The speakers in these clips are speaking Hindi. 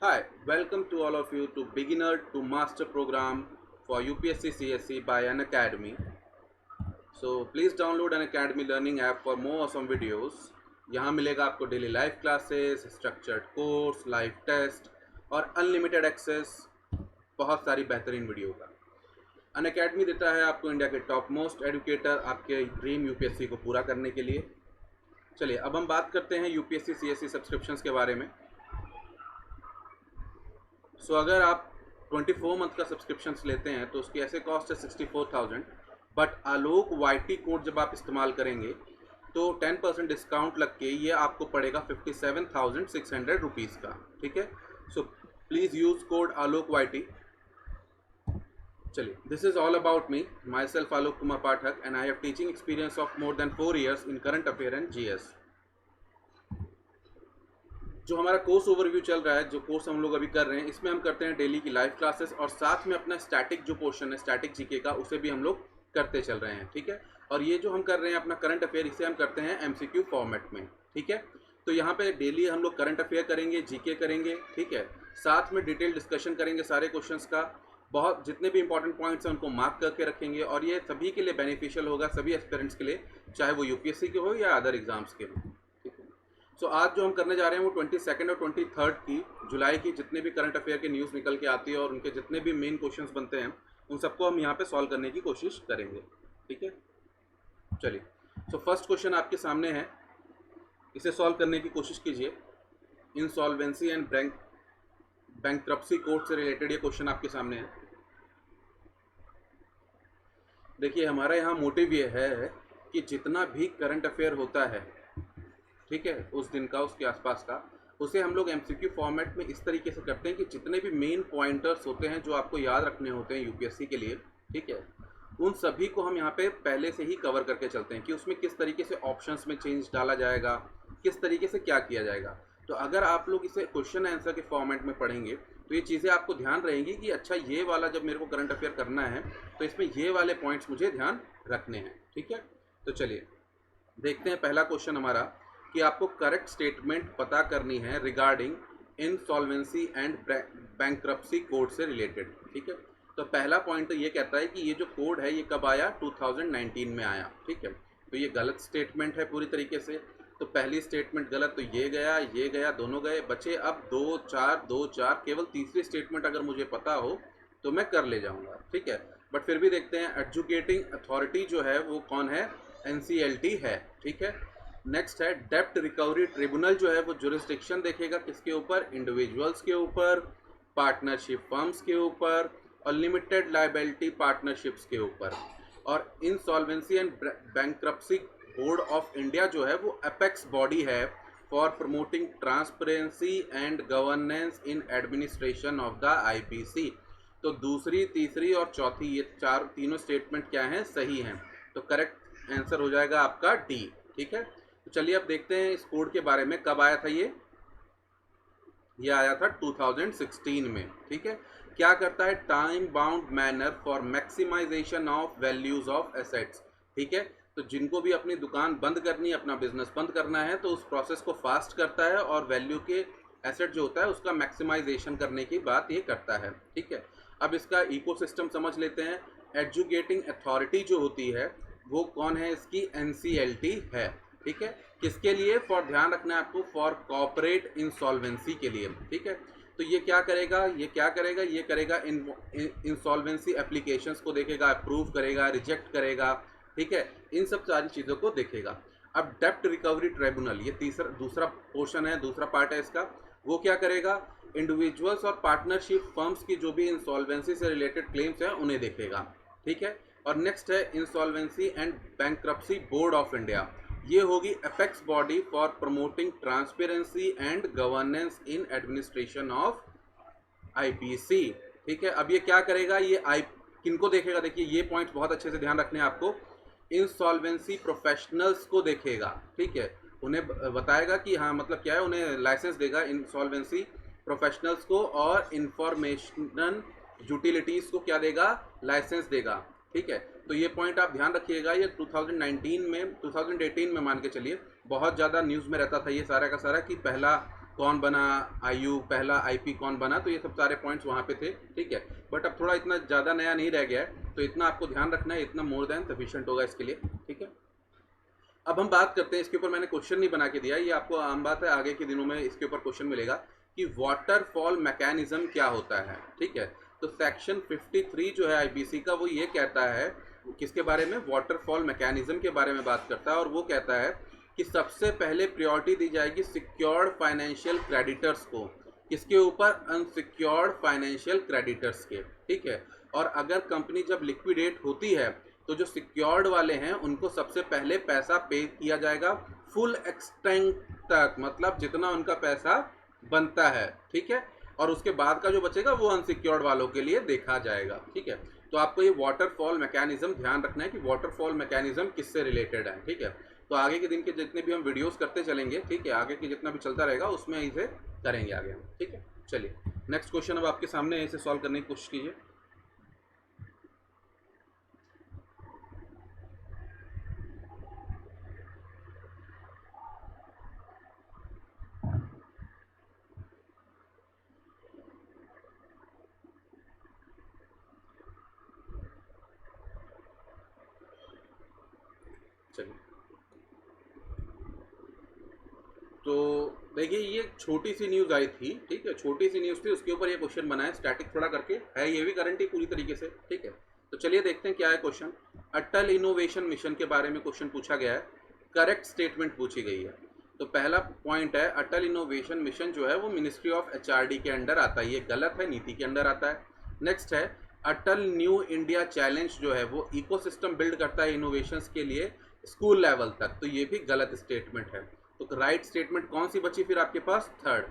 Hi, welcome to all of you to Beginner to Master program for UPSC CSC by an Academy. So please download an Academy learning app for more awesome videos. यहाँ मिलेगा आपको daily live classes, structured course, live test और अनलिमिटेड एक्सेस बहुत सारी बेहतरीन वीडियो का। अन अकेडमी देता है आपको इंडिया के टॉप मोस्ट एडुकेटर आपके ड्रीम यूपीएससी को पूरा करने के लिए। चलिए अब हम बात करते हैं यूपीएससी सीएससी सब्सक्रिप्शंस के बारे में। अगर आप 24 मंथ का सब्सक्रिप्शंस लेते हैं तो उसकी ऐसे कॉस्ट है 64,000, बट आलोक वाईटी कोड जब आप इस्तेमाल करेंगे तो 10% डिस्काउंट लग के ये आपको पड़ेगा 57,600 रुपीज़ का। ठीक है, so please use code Alok YT. चलिए, this is all about me, myself Alok Kumar Pathak, and I have teaching experience of more than 4 years in current affair and GS. जो हमारा कोर्स ओवरव्यू चल रहा है, जो कोर्स हम लोग अभी कर रहे हैं, इसमें हम करते हैं डेली की लाइव क्लासेस और साथ में अपना स्टैटिक जो पोर्शन है स्टैटिक जीके का, उसे भी हम लोग करते चल रहे हैं। ठीक है, और ये जो हम कर रहे हैं अपना करंट अफेयर, इसे हम करते हैं एमसीक्यू फॉर्मेट में। ठीक है, तो यहाँ पे डेली हम लोग करंट अफेयर करेंगे, जीके करेंगे। ठीक है, साथ में डिटेल डिस्कशन करेंगे सारे क्वेश्चंस का, बहुत जितने भी इंपॉर्टेंट पॉइंट्स हैं उनको मार्क करके रखेंगे, और ये सभी के लिए बेनिफिशियल होगा, सभी एस्पिरेंट्स के लिए, चाहे वो यूपीएससी के हो या अदर एग्जाम्स के हो। आज जो हम करने जा रहे हैं वो 22 और 23 की जुलाई की जितने भी करंट अफेयर के न्यूज़ निकल के आती है और उनके जितने भी मेन क्वेश्चंस बनते हैं उन सबको हम यहाँ पे सॉल्व करने की कोशिश करेंगे। ठीक है, चलिए, फर्स्ट क्वेश्चन आपके सामने है, इसे सॉल्व करने की कोशिश कीजिए। इंसॉल्वेंसी एंड बैंक्रप्सी कोड से रिलेटेड ये क्वेश्चन आपके सामने है। देखिए, हमारा यहाँ मोटिव ये है कि जितना भी करंट अफेयर होता है, ठीक है, उस दिन का, उसके आसपास का, उसे हम लोग एमसीक्यू फॉर्मेट में इस तरीके से करते हैं कि जितने भी मेन पॉइंटर्स होते हैं जो आपको याद रखने होते हैं यूपीएससी के लिए, ठीक है, उन सभी को हम यहाँ पे पहले से ही कवर करके चलते हैं कि उसमें किस तरीके से ऑप्शंस में चेंज डाला जाएगा, किस तरीके से क्या किया जाएगा। तो अगर आप लोग इसे क्वेश्चन आंसर के फॉर्मेट में पढ़ेंगे तो ये चीज़ें आपको ध्यान रहेंगी कि अच्छा, ये वाला जब मेरे को करंट अफेयर करना है तो इसमें ये वाले पॉइंट्स मुझे ध्यान रखने हैं। ठीक है, तो चलिए देखते हैं पहला क्वेश्चन हमारा कि आपको करेक्ट स्टेटमेंट पता करनी है regarding insolvency and bankruptcy code से रिलेटेड। ठीक है, तो पहला पॉइंट तो ये कहता है कि ये जो कोड है ये कब आया, 2019 में आया। ठीक है, तो ये गलत स्टेटमेंट है पूरी तरीके से। तो पहली स्टेटमेंट गलत, तो ये गया, दोनों गए, बचे अब 2 4 2 4। केवल तीसरी स्टेटमेंट अगर मुझे पता हो तो मैं कर ले जाऊंगा। ठीक है, बट फिर भी देखते हैं। एजुकेटिंग अथॉरिटी जो है वो कौन है, एनसीएलटी है। ठीक है, नेक्स्ट है डेप्ट रिकवरी ट्रिब्यूनल जो है वो जुरिस्डिक्शन देखेगा किसके ऊपर, इंडिविजुअल्स के ऊपर, पार्टनरशिप फर्म्स के ऊपर और लिमिटेड लायबिलिटी पार्टनरशिप्स के ऊपर। और insolvency and bankruptcy board of India जो है वो अपेक्स बॉडी है for promoting transparency and governance in administration of the IPC. तो दूसरी, तीसरी और चौथी, ये तीनों स्टेटमेंट क्या हैं, सही हैं। तो करेक्ट आंसर हो जाएगा आपका डी। ठीक है, तो चलिए अब देखते हैं इस कोड के बारे में। कब आया था ये आया था 2016 में। ठीक है, क्या करता है, time bound manner for maximization of values of assets. ठीक है, तो जिनको भी अपनी दुकान बंद करनी है, अपना बिजनेस बंद करना है, तो उस प्रोसेस को फास्ट करता है और वैल्यू के एसेट जो होता है उसका मैक्सिमाइजेशन करने की बात ये करता है। ठीक है, अब इसका इकोसिस्टम समझ लेते हैं। एजुकेटिंग अथॉरिटी जो होती है वो कौन है, इसकी एनसीएलटी है। ठीक है, किसके लिए, फॉर, ध्यान रखना है आपको, फॉर कॉर्पोरेट इंसॉल्वेंसी के लिए। ठीक है, तो ये क्या करेगा, ये करेगा इंसॉल्वेंसी एप्लीकेशंस को देखेगा, अप्रूव करेगा, रिजेक्ट करेगा। ठीक है, इन सब सारी चीज़ों को देखेगा। अब डेप्ट रिकवरी ट्रिब्यूनल, ये दूसरा पोर्शन है, दूसरा पार्ट है इसका। वो क्या करेगा, इंडिविजुअल्स और पार्टनरशिप फर्म्स की जो भी इंसॉल्वेंसी से रिलेटेड क्लेम्स हैं उन्हें देखेगा। ठीक है, और नेक्स्ट है insolvency and bankruptcy board of India. ये होगी apex body for promoting transparency and governance in administration of IPC. ठीक है, अब ये क्या करेगा, ये किनको देखेगा, देखिए ये पॉइंट बहुत अच्छे से ध्यान रखने हैं आपको। इंसॉल्वेंसी प्रोफेशनल्स को देखेगा। ठीक है, उन्हें बताएगा कि हाँ मतलब क्या है, उन्हें लाइसेंस देगा इंसॉल्वेंसी प्रोफेशनल्स को, और इंफॉर्मेशन यूटिलिटीज़ को क्या देगा, लाइसेंस देगा। ठीक है, तो ये पॉइंट आप ध्यान रखिएगा। ये 2018 में, मान के चलिए, बहुत ज़्यादा न्यूज़ में रहता था ये सारा का सारा कि पहला कौन बना, आयु पहला आईपी कौन बना, तो ये सब सारे पॉइंट्स वहाँ पे थे, ठीक है। बट अब थोड़ा इतना ज़्यादा नया नहीं रह गया है, तो इतना आपको ध्यान रखना है, इतना मोर देन सफिशिएंट होगा इसके लिए, ठीक है। अब हम बात करते हैं, इसके ऊपर मैंने क्वेश्चन नहीं बना के दिया, ये आपको आम बात है, आगे के दिनों में इसके ऊपर क्वेश्चन मिलेगा कि वाटरफॉल मैकेनिज्म क्या होता है, ठीक है। तो सेक्शन 53 जो है आईपीसी का, वो ये कहता है किसके बारे में, वाटरफॉल मैकेनिज्म के बारे में बात करता है, और वो कहता है कि सबसे पहले प्रायोरिटी दी जाएगी सिक्योर्ड फाइनेंशियल क्रेडिटर्स को, किसके ऊपर, अनसिक्योर्ड फाइनेंशियल क्रेडिटर्स के, ठीक है। और अगर कंपनी जब लिक्विडेट होती है तो जो सिक्योर्ड वाले हैं उनको सबसे पहले पैसा पे किया जाएगा फुल एक्सटेंट तक, मतलब जितना उनका पैसा बनता है, ठीक है। और उसके बाद का जो बचेगा वो अनसिक्योर्ड वालों के लिए देखा जाएगा, ठीक है। तो आपको ये वाटरफॉल मैकेनिज्म ध्यान रखना है कि वाटरफॉल मैकेनिज्म किससे रिलेटेड है, ठीक है। तो आगे के दिन के जितने भी हम वीडियोस करते चलेंगे, ठीक है, आगे के जितना भी चलता रहेगा उसमें इसे करेंगे आगे हम, ठीक है। चलिए नेक्स्ट क्वेश्चन अब आपके सामने है, इसे सॉल्व करने की कोशिश कीजिए। चलिए, तो देखिए ये छोटी सी न्यूज़ आई थी, ठीक है, छोटी सी न्यूज़ थी, उसके ऊपर ये क्वेश्चन बना है, स्टैटिक थोड़ा करके है, ये भी गारंटी पूरी तरीके से, ठीक है। तो चलिए देखते हैं क्या है क्वेश्चन। अटल इनोवेशन मिशन के बारे में क्वेश्चन पूछा गया है, करेक्ट स्टेटमेंट पूछी गई है। तो पहला पॉइंट है, अटल इनोवेशन मिशन जो है वो मिनिस्ट्री ऑफ एचआरडी के अंडर आता है, ये गलत है, नीति के अंडर आता है। नेक्स्ट है, अटल न्यू इंडिया चैलेंज जो है वो इकोसिस्टम बिल्ड करता है इनोवेशंस के लिए स्कूल लेवल तक, तो ये भी गलत स्टेटमेंट है। तो राइट स्टेटमेंट कौन सी बची फिर आपके पास, third.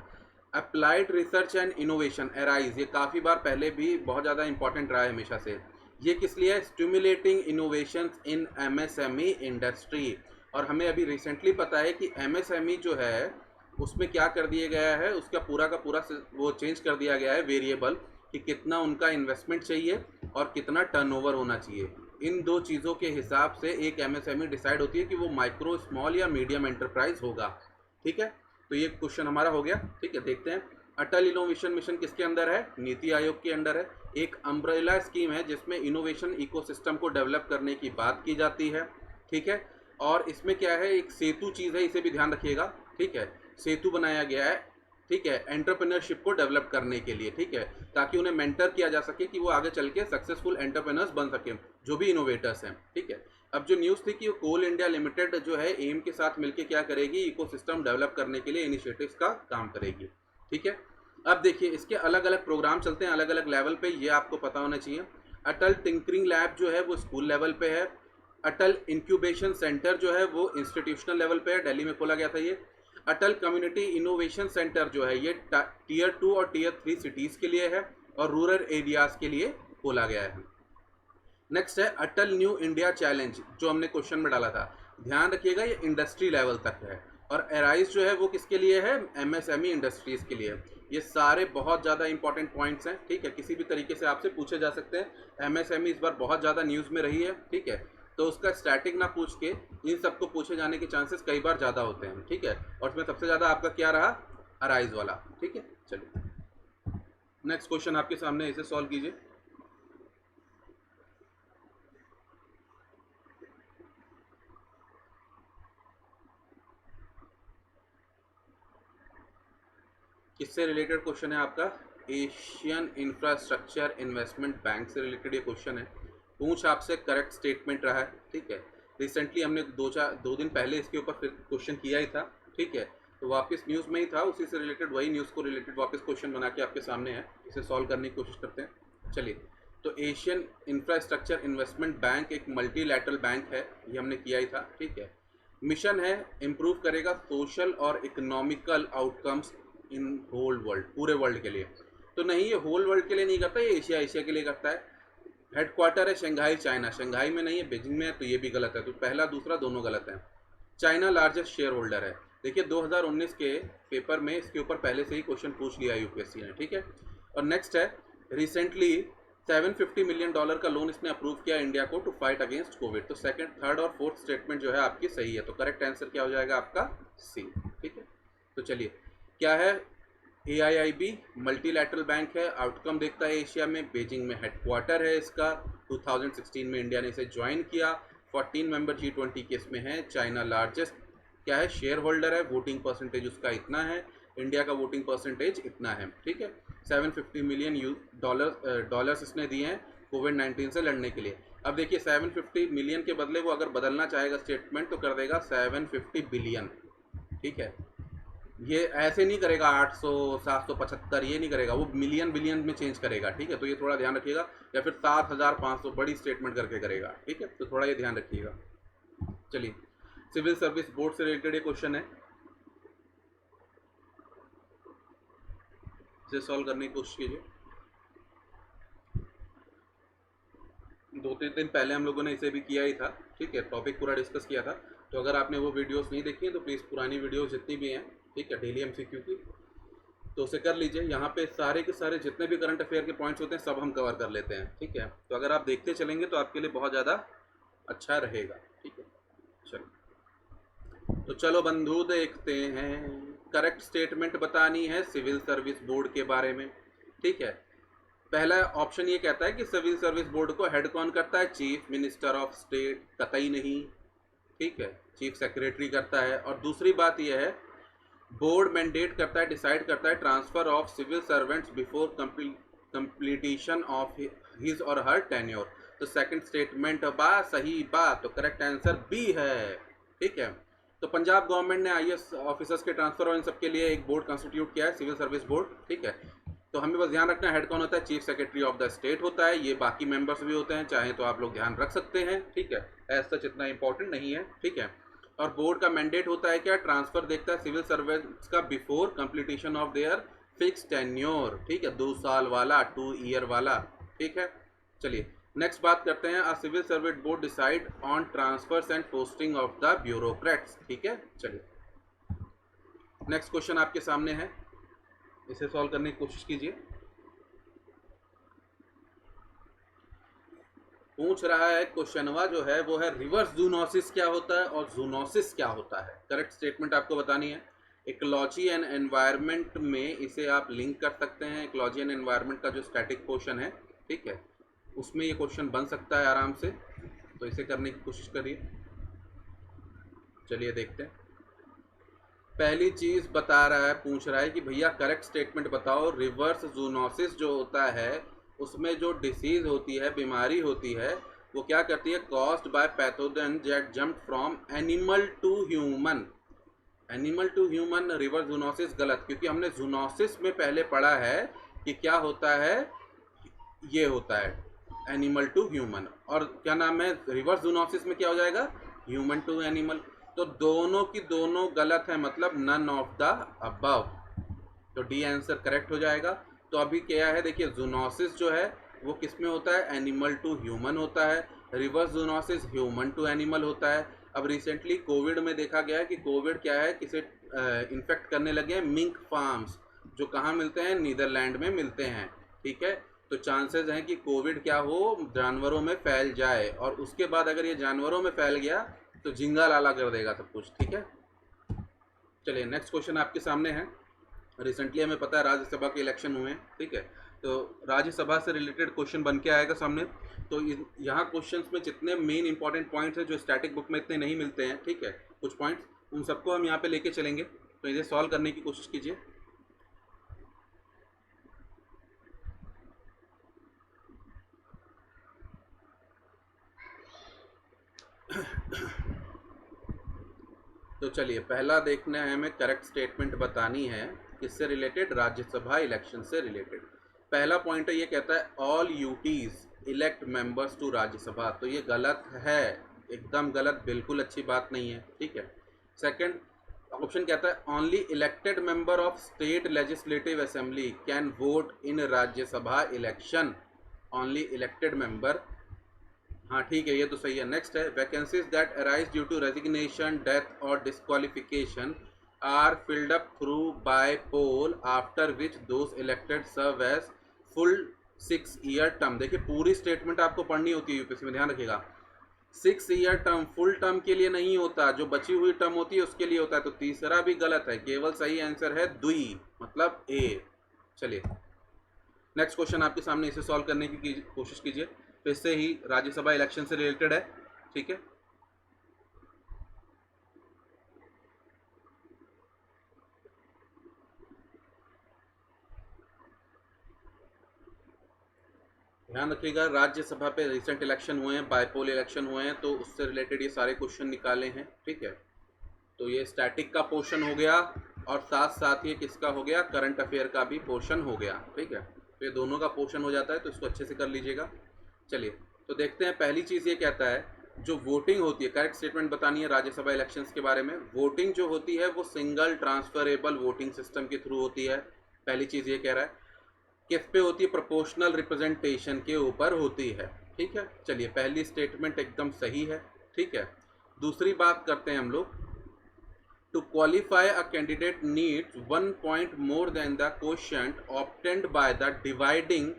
Applied research and innovation arise, ये काफ़ी बार पहले भी बहुत ज़्यादा इंपॉर्टेंट रहा है हमेशा से, ये किस लिए है, stimulating innovation in MSME industry. और हमें अभी रिसेंटली पता है कि एमएसएमई जो है उसमें क्या कर दिया गया है, उसका पूरा का पूरा वो चेंज कर दिया गया है वेरिएबल, कि कितना उनका इन्वेस्टमेंट चाहिए और कितना टर्नओवर होना चाहिए। इन दो चीज़ों के हिसाब से एक एमएसएमई डिसाइड होती है कि वो माइक्रो, स्मॉल या मीडियम एंटरप्राइज होगा, ठीक है। तो ये क्वेश्चन हमारा हो गया, ठीक है। देखते हैं, अटल इनोवेशन मिशन किसके अंदर है, नीति आयोग के अंडर है। एक अम्ब्रेला स्कीम है जिसमें इनोवेशन इकोसिस्टम को डेवलप करने की बात की जाती है, ठीक है। और इसमें क्या है, एक सेतु चीज़ है, इसे भी ध्यान रखिएगा, ठीक है। सेतु बनाया गया है, ठीक है, एंटरप्रेन्योरशिप को डेवलप करने के लिए, ठीक है, ताकि उन्हें मेंटर किया जा सके कि वो आगे चल के सक्सेसफुल एंटरप्रेन्योर्स बन सके, जो भी इनोवेटर्स हैं, ठीक है। अब जो न्यूज़ थी कि कोल इंडिया लिमिटेड जो है एम के साथ मिलकर क्या करेगी, इकोसिस्टम डेवलप करने के लिए इनिशिएटिव्स का काम करेगी, ठीक है। अब देखिए इसके अलग अलग प्रोग्राम चलते हैं अलग अलग लेवल पे, ये आपको पता होना चाहिए। अटल टिंकरिंग लैब जो है वो स्कूल लेवल पे है। अटल इंक्यूबेशन सेंटर जो है वो इंस्टीट्यूशनल लेवल पे है, दिल्ली में खोला गया था ये। अटल कम्युनिटी इनोवेशन सेंटर जो है ये टीयर 2 और टीयर 3 सिटीज़ के लिए है और रूरल एरियाज़ के लिए खोला गया है। नेक्स्ट है अटल न्यू इंडिया चैलेंज, जो हमने क्वेश्चन में डाला था, ध्यान रखिएगा ये इंडस्ट्री लेवल तक है। और एराइज जो है वो किसके लिए है, एमएसएमई इंडस्ट्रीज़ के लिए। ये सारे बहुत ज़्यादा इंपॉर्टेंट पॉइंट्स हैं, ठीक है, किसी भी तरीके से आपसे पूछे जा सकते हैं। एमएसएमई इस बार बहुत ज़्यादा न्यूज़ में रही है, ठीक है, तो उसका स्टैटिक ना पूछ के इन सबको पूछे जाने के चांसेस कई बार ज़्यादा होते हैं, ठीक है। और इसमें सबसे ज़्यादा आपका क्या रहा, अराइज वाला, ठीक है। चलिए नेक्स्ट क्वेश्चन आपके सामने, इसे सॉल्व कीजिए। किससे रिलेटेड क्वेश्चन है आपका, एशियन इंफ्रास्ट्रक्चर इन्वेस्टमेंट बैंक से रिलेटेड ये क्वेश्चन है। पूछ आपसे करेक्ट स्टेटमेंट रहा है, ठीक है। रिसेंटली हमने दो दिन पहले इसके ऊपर फिर क्वेश्चन किया ही था, ठीक है, तो वापस न्यूज़ में ही था, उसी से रिलेटेड वही न्यूज़ को रिलेटेड वापस क्वेश्चन बना के आपके सामने है, इसे सॉल्व करने की कोशिश करते हैं। चलिए, तो एशियन इंफ्रास्ट्रक्चर इन्वेस्टमेंट बैंक एक मल्टीलैटरल बैंक है, ये हमने किया ही था, ठीक है। मिशन है इम्प्रूव करेगा सोशल और economical outcomes in whole world, पूरे वर्ल्ड के लिए। तो नहीं, ये होल वर्ल्ड के लिए नहीं करता, ये एशिया एशिया के लिए करता है। हेडक्वार्टर है शंघाई चाइना, शंघाई में नहीं है, बीजिंग में है, तो ये भी गलत है, तो पहला दूसरा दोनों गलत है। चाइना लार्जेस्ट शेयर होल्डर है, देखिए 2019 के पेपर में इसके ऊपर पहले से ही क्वेश्चन पूछ लिया यूपीएससी ने, ठीक है। और नेक्स्ट है, रिसेंटली $750 मिलियन का लोन इसने अप्रूव किया इंडिया को टू फाइट अगेंस्ट कोविड। तो सेकंड, थर्ड और फोर्थ स्टेटमेंट जो है आपकी सही है, तो करेक्ट आंसर क्या हो जाएगा आपका सी, ठीक है। तो चलिए क्या है? AIIB मल्टीलैटरल बैंक है, आउटकम देखता है एशिया में, बीजिंग में हेडक्वार्टर है इसका, 2016 में इंडिया ने इसे ज्वाइन किया, 14 मेंबर G20 के इसमें है, चाइना लार्जेस्ट क्या है शेयर होल्डर है, वोटिंग परसेंटेज उसका इतना है, इंडिया का वोटिंग परसेंटेज इतना है, ठीक है। 750 मिलियन डॉलर्स इसने दिए हैं कोविड-19 से लड़ने के लिए। अब देखिए 750 मिलियन के बदले वो अगर बदलना चाहेगा स्टेटमेंट तो कर देगा 750 बिलियन, ठीक है। ये ऐसे नहीं करेगा 800 775, ये नहीं करेगा, वो मिलियन बिलियन में चेंज करेगा, ठीक है। तो ये थोड़ा ध्यान रखिएगा, या फिर 7500 बड़ी स्टेटमेंट करके करेगा, ठीक है। तो थोड़ा ये ध्यान रखिएगा। चलिए, सिविल सर्विस बोर्ड से रिलेटेड ये क्वेश्चन है, इसे सॉल्व करने की कोशिश कीजिए। 2-3 दिन पहले हम लोगों ने इसे भी किया ही था, ठीक है, टॉपिक पूरा डिस्कस किया था। तो अगर आपने वो वीडियोस नहीं देखी हैं तो प्लीज़ पुरानी वीडियोस जितनी भी हैं, ठीक है, डेली MCQ की, तो उसे कर लीजिए। यहाँ पे सारे के सारे जितने भी करंट अफेयर के पॉइंट्स होते हैं सब हम कवर कर लेते हैं, ठीक है। तो अगर आप देखते चलेंगे तो आपके लिए बहुत ज़्यादा अच्छा रहेगा, ठीक है। चलो, तो चलो बंधु देखते हैं। करेक्ट स्टेटमेंट बतानी है सिविल सर्विस बोर्ड के बारे में, ठीक है। पहला ऑप्शन ये कहता है कि सिविल सर्विस बोर्ड को हेड कौन करता है? चीफ मिनिस्टर ऑफ स्टेट, कतई नहीं, ठीक है, चीफ सेक्रेटरी करता है। और दूसरी बात यह है, बोर्ड मैंडेट करता है, डिसाइड करता है transfer of civil servants before completion of his और हर टेन्योर। तो सेकंड स्टेटमेंट बा सही बा, तो करेक्ट आंसर बी है, ठीक है। तो पंजाब गवर्नमेंट ने IAS ऑफिसर्स के ट्रांसफर और इन सबके लिए एक बोर्ड कंस्टिट्यूट किया है, सिविल सर्विस बोर्ड, ठीक है। तो हमें बस ध्यान रखना है हेड कौन होता है? Chief secretary of the state होता है। ये बाकी मेंबर्स भी होते हैं, चाहे तो आप लोग ध्यान रख सकते हैं, ठीक है, एज सच इतना इंपॉर्टेंट नहीं है, ठीक है। और बोर्ड का मैंडेट होता है क्या? ट्रांसफर देखता है सिविल सर्वेंट्स का before completion of their fix tenure, ठीक है, 2 साल वाला, 2 ईयर वाला, ठीक है। चलिए नेक्स्ट बात करते हैं, civil servant board decide on transfers and posting of the bureaucrats, ठीक है। चलिए नेक्स्ट क्वेश्चन आपके सामने है, इसे सॉल्व करने की कोशिश कीजिए। पूछ रहा है क्वेश्चनवा जो है वो है रिवर्स जूनोसिस क्या होता है और जूनोसिस क्या होता है। करेक्ट स्टेटमेंट आपको बतानी है। इकोलॉजी एंड एनवायरनमेंट में इसे आप लिंक कर सकते हैं, इकोलॉजी एंड एनवायरनमेंट का जो स्टैटिक पोर्शन है, ठीक है, उसमें ये क्वेश्चन बन सकता है आराम से, तो इसे करने की कोशिश करिए। चलिए देखते हैं। पहली चीज़ बता रहा है, पूछ रहा है कि भैया करेक्ट स्टेटमेंट बताओ, रिवर्स जूनोसिस जो होता है उसमें जो डिसीज़ होती है, बीमारी होती है, वो क्या करती है? Caused by pathogen that jump from animal to human. Animal to human reverse zoonosis गलत, क्योंकि हमने जूनोसिस में पहले पढ़ा है कि क्या होता है, ये होता है एनिमल टू ह्यूमन, और क्या नाम है रिवर्स जूनोसिस में क्या हो जाएगा? Human to animal. तो दोनों की दोनों गलत है, मतलब नन ऑफ द अबव, तो डी आंसर करेक्ट हो जाएगा। तो अभी क्या है, देखिए जूनोसिस जो है वो किस में होता है? एनिमल टू ह्यूमन होता है, reverse zoonosis human to animal होता है। अब रिसेंटली कोविड में देखा गया है कि कोविड क्या है, किसे इन्फेक्ट करने लगे हैं? मिंक फार्म्स, जो कहाँ मिलते हैं? नीदरलैंड में मिलते हैं, ठीक है। तो चांसेस हैं कि कोविड क्या हो, जानवरों में फैल जाए, और उसके बाद अगर ये जानवरों में फैल गया तो झिंगा लाला कर देगा सब कुछ, ठीक है। चलिए नेक्स्ट क्वेश्चन आपके सामने है। रिसेंटली हमें पता है राज्यसभा के इलेक्शन हुए हैं, ठीक है, तो राज्यसभा से रिलेटेड क्वेश्चन बन के आएगा सामने। तो यहाँ क्वेश्चंस में जितने मेन इंपॉर्टेंट पॉइंट्स हैं जो स्टैटिक बुक में इतने नहीं मिलते हैं, ठीक है, कुछ पॉइंट्स उन सबको हम यहाँ पे लेके चलेंगे, तो इसे सॉल्व करने की कोशिश कीजिए। तो चलिए पहला देखना है हमें, करेक्ट स्टेटमेंट बतानी है किससे रिलेटेड? राज्यसभा इलेक्शन से रिलेटेड। पहला पॉइंट है, ये कहता है all UTs elect members to Rajya Sabha, तो ये गलत है, एकदम गलत, बिल्कुल अच्छी बात नहीं है, ठीक है। सेकंड ऑप्शन कहता है only elected member of state legislative assembly can vote in Rajya Sabha election, only elected member, हाँ ठीक है, ये तो सही है। नेक्स्ट है vacancies that arise due to resignation, death और disqualification are filled up through by poll after which those elected serve as full 6 year term. देखिए पूरी स्टेटमेंट आपको पढ़नी होती है यूपीएससी में, ध्यान रखिएगा। 6 ईयर टर्म फुल टर्म के लिए नहीं होता, जो बची हुई टर्म होती है उसके लिए होता है। तो तीसरा भी गलत है, केवल सही आंसर है द्वि, मतलब ए। चलिए नेक्स्ट क्वेश्चन आपके सामने, इसे सॉल्व करने की कोशिश कीजिए। तो इससे ही राज्यसभा इलेक्शन से रिलेटेड है, ठीक है। ध्यान रखिएगा, राज्यसभा पे रिसेंट इलेक्शन हुए हैं, बाईपोल इलेक्शन हुए हैं, तो उससे रिलेटेड ये सारे क्वेश्चन निकाले हैं, ठीक है। तो ये स्टैटिक का पोर्शन हो गया और साथ साथ ये किसका हो गया, करंट अफेयर का भी पोर्शन हो गया, ठीक है। तो ये दोनों का पोर्शन हो जाता है, तो इसको अच्छे से कर लीजिएगा। चलिए तो देखते हैं, पहली चीज़ ये कहता है जो वोटिंग होती है, करेक्ट स्टेटमेंट बतानी है राज्यसभा इलेक्शंस के बारे में। वोटिंग जो होती है वो सिंगल ट्रांसफरेबल वोटिंग सिस्टम के थ्रू होती है, पहली चीज़ ये कह रहा है। किस पे होती है, प्रोपोर्शनल रिप्रेजेंटेशन के ऊपर होती है, ठीक है। चलिए पहली स्टेटमेंट एकदम सही है, ठीक है। दूसरी बात करते हैं हम लोग, to qualify a candidate needs 1 point more than the quotient obtained by the dividing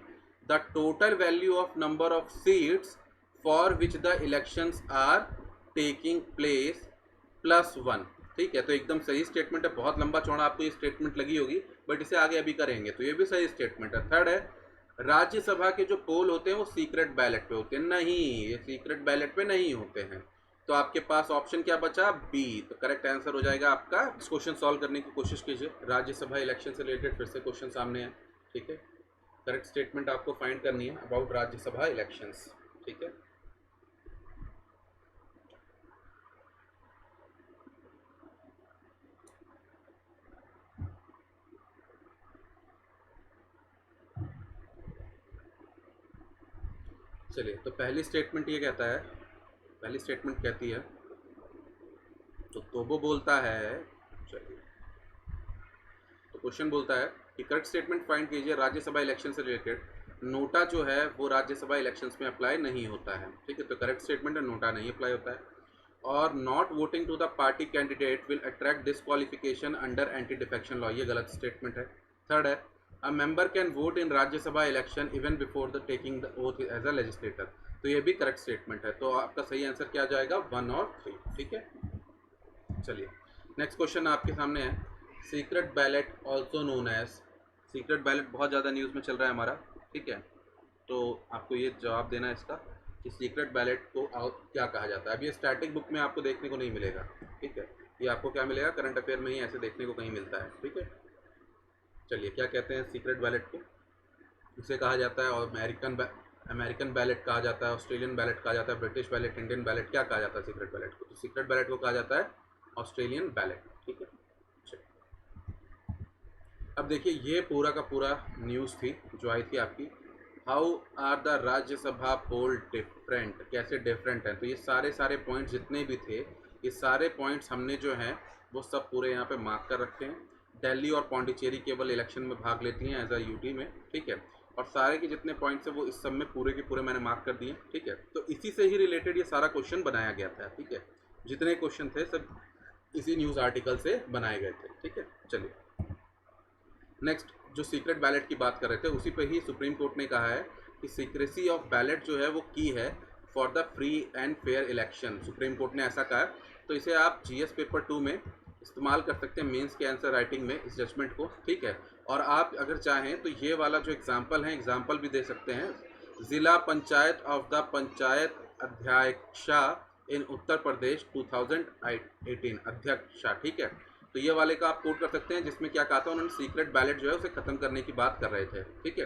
the total value of number of seats for which the elections are taking place plus 1, ठीक है। तो एकदम सही स्टेटमेंट है, बहुत लंबा चौड़ा आपको ये स्टेटमेंट लगी होगी, बट इसे आगे अभी करेंगे, तो ये भी सही स्टेटमेंट है। थर्ड है, राज्यसभा के जो पोल होते हैं वो सीक्रेट बैलेट पे होते हैं, नहीं ये सीक्रेट बैलेट पे नहीं होते हैं। तो आपके पास ऑप्शन क्या बचा, बी। तो करेक्ट आंसर हो जाएगा आपका। इस क्वेश्चन सॉल्व करने की कोशिश कीजिए, राज्यसभा इलेक्शन से रिलेटेड फिर से क्वेश्चन सामने है, ठीक है। करेक्ट स्टेटमेंट आपको फाइंड करनी है अबाउट राज्यसभा इलेक्शंस, ठीक है। चलिए तो पहली स्टेटमेंट ये कहता है, पहली स्टेटमेंट कहती है, तो वो बोलता है, चलिए तो क्वेश्चन बोलता है कि करेक्ट स्टेटमेंट फाइंड कीजिए राज्यसभा इलेक्शन से रिलेटेड। नोटा जो है वो राज्यसभा इलेक्शंस में अप्लाई नहीं होता है, ठीक है। तो करेक्ट स्टेटमेंट है नोटा नहीं अप्लाई होता है। और not voting to the party candidate will attract disqualification under anti defection law, ये गलत स्टेटमेंट है। थर्ड है, a member can vote in Rajya Sabha election even before the taking the oath as a legislator, तो ये भी करेक्ट स्टेटमेंट है। तो आपका सही आंसर क्या जाएगा, 1 और 3, ठीक है। चलिए नेक्स्ट क्वेश्चन आपके सामने है, secret ballot also known as, secret ballot बहुत ज़्यादा न्यूज़ में चल रहा है हमारा, ठीक है। तो आपको ये जवाब देना है इसका कि सीक्रेट बैलेट को क्या कहा जाता है। अब ये स्टैटिक बुक में आपको देखने को नहीं मिलेगा, ठीक है। ये आपको क्या मिलेगा, करंट अफेयर में ही ऐसे देखने को कहीं मिलता है, ठीक है। चलिए क्या कहते हैं सीक्रेट बैलेट को, इसे कहा जाता है और अमेरिकन बैलेट कहा जाता है, ऑस्ट्रेलियन बैलेट कहा जाता है, ब्रिटिश बैलेट, इंडियन बैलेट, क्या कहा जाता है सीक्रेट बैलेट को, तो सीक्रेट बैलेट को कहा जाता है ऑस्ट्रेलियन बैलेट, ठीक है। अब देखिए ये पूरा का पूरा न्यूज़ थी जो आई थी आपकी, how are the Rajya Sabha poll different, कैसे डिफरेंट है। तो ये सारे पॉइंट्स जितने भी थे, ये सारे पॉइंट्स हमने जो हैं वो सब पूरे यहाँ पे मार्क कर रखे हैं। दिल्ली और पौंडीचेरी केवल इलेक्शन में भाग लेती हैं एज अ यूटी में, ठीक है। और सारे के जितने पॉइंट्स हैं वो इस सब में पूरे के पूरे मैंने मार्क कर दिए, ठीक है। तो इसी से ही रिलेटेड ये सारा क्वेश्चन बनाया गया था, ठीक है। जितने क्वेश्चन थे सब इसी न्यूज़ आर्टिकल से बनाए गए थे, ठीक है। चलिए नेक्स्ट जो सीक्रेट बैलेट की बात कर रहे थे उसी पे ही सुप्रीम कोर्ट ने कहा है कि सीक्रेसी ऑफ बैलेट जो है वो की है for the free and fair election, supreme court ने ऐसा कहा। तो इसे आप जीएस पेपर 2 में इस्तेमाल कर सकते हैं, मेंस के आंसर राइटिंग में, इस जजमेंट को, ठीक है। और आप अगर चाहें तो ये वाला जो एग्जाम्पल है, एग्जाम्पल भी दे सकते हैं, जिला पंचायत ऑफ द पंचायत अध्यक्षा इन उत्तर प्रदेश 2018 अध्यक्षा, ठीक है। तो ये वाले का आप कोट कर सकते हैं, जिसमें क्या कहा था उन्होंने, सीक्रेट बैलेट जो है उसे खत्म करने की बात कर रहे थे, ठीक है।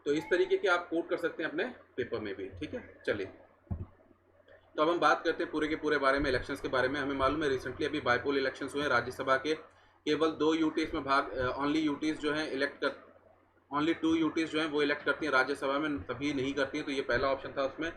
तो इस तरीके के आप कोट कर सकते हैं अपने पेपर में भी, ठीक है। चलिए तो अब हम बात करते हैं पूरे के पूरे बारे में, इलेक्शंस के बारे में। हमें मालूम है रिसेंटली अभी बाईपोल इलेक्शंस हुए हैं राज्यसभा के, केवल 2 यूटीज़ में भाग, ओनली यूटीज़ जो हैं इलेक्ट कर, ओनली 2 यूटीज़ जो हैं वो इलेक्ट करती हैं राज्यसभा में, सभी नहीं करती हैं। तो ये पहला ऑप्शन था उसमें,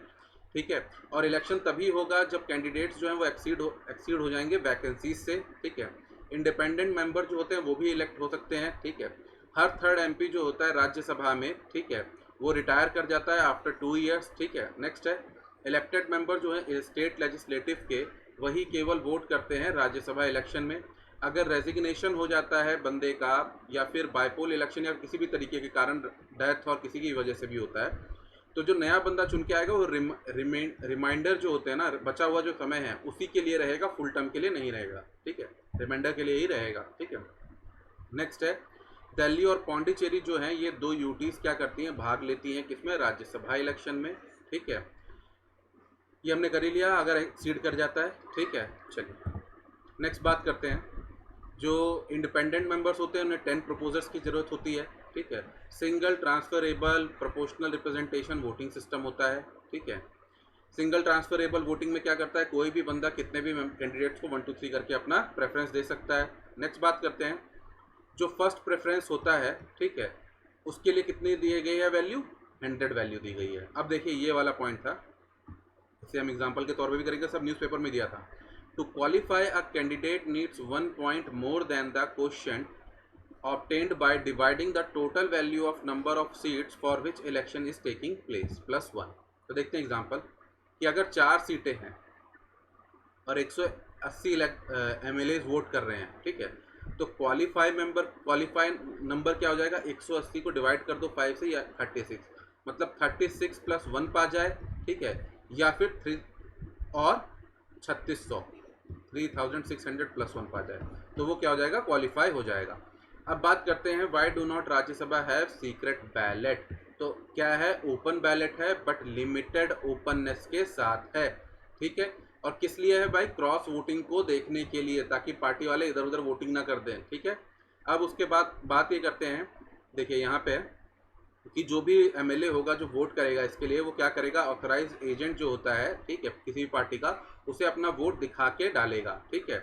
ठीक है। और इलेक्शन तभी होगा जब कैंडिडेट्स जो हैं वो एक्सीड हो जाएंगे वैकेंसीज से, ठीक है। इंडिपेंडेंट मेंबर जो होते हैं वो भी इलेक्ट हो सकते हैं, ठीक है। हर थर्ड एमपी जो होता है राज्यसभा में, ठीक है, वो रिटायर कर जाता है आफ्टर 2 ईयर्स, ठीक है। नेक्स्ट है इलेक्टेड मेंबर जो है स्टेट लेजिस्लेटिव के, वही केवल वोट करते हैं राज्यसभा इलेक्शन में। अगर रेजिग्नेशन हो जाता है बंदे का, या फिर बाईपोल इलेक्शन या किसी भी तरीके के कारण डेथ और किसी की वजह से भी होता है, तो जो नया बंदा चुन के आएगा वो रिमाइंडर जो होते हैं ना, बचा हुआ जो समय है उसी के लिए रहेगा, फुल टर्म के लिए नहीं रहेगा, ठीक है, रिमाइंडर के लिए ही रहेगा, ठीक है। नेक्स्ट है दिल्ली और पौंडीचेरी जो हैं ये दो यूटीज क्या करती हैं, भाग लेती हैं किसमें, राज्यसभा इलेक्शन में, ठीक है। ये हमने कर ही लिया अगर एक्सीड कर जाता है, ठीक है। चलिए नेक्स्ट बात करते हैं, जो इंडिपेंडेंट मेंबर्स होते हैं उन्हें 10 प्रपोजर्स की ज़रूरत होती है, ठीक है। Single transferable proportional representation voting system होता है, ठीक है। सिंगल ट्रांसफरेबल वोटिंग में क्या करता है, कोई भी बंदा कितने भी कैंडिडेट्स को 1 2 3 करके अपना प्रेफरेंस दे सकता है। नेक्स्ट बात करते हैं, जो फर्स्ट प्रेफरेंस होता है, ठीक है, उसके लिए कितनी दी गई है वैल्यू, 100 वैल्यू दी गई है। अब देखिए ये वाला पॉइंट था, इसे हम एग्जाम्पल के तौर पर भी करेंगे, सब न्यूज़पेपर में दिया था। To qualify, a candidate needs 1 point more than the quotient obtained by dividing the total value of number of seats for which election is taking place plus 1। तो देखते हैं एग्जांपल कि अगर 4 सीटें हैं और 180 MLA वोट कर रहे हैं, ठीक है, तो क्वालिफाई नंबर क्या हो जाएगा, 180 को डिवाइड कर दो 5 से या 36, मतलब 36 प्लस 1 पा जाए, ठीक है, या फिर 3 और 3600 3600 प्लस 1 पा जाए, तो वो क्या हो जाएगा, क्वालिफाई हो जाएगा। अब बात करते हैं why do not Rajya Sabha have secret ballot. तो क्या है, ओपन बैलेट है बट लिमिटेड ओपननेस के साथ है, ठीक है। और किस लिए है भाई, क्रॉस वोटिंग को देखने के लिए, ताकि पार्टी वाले इधर उधर वोटिंग ना कर दें, ठीक है। अब उसके बाद बात ये करते हैं, देखिए यहाँ पे कि जो भी एमएलए होगा जो वोट करेगा इसके लिए, वो क्या करेगा, ऑथराइज एजेंट जो होता है, ठीक है, किसी भी पार्टी का, उसे अपना वोट दिखा के डालेगा, ठीक है।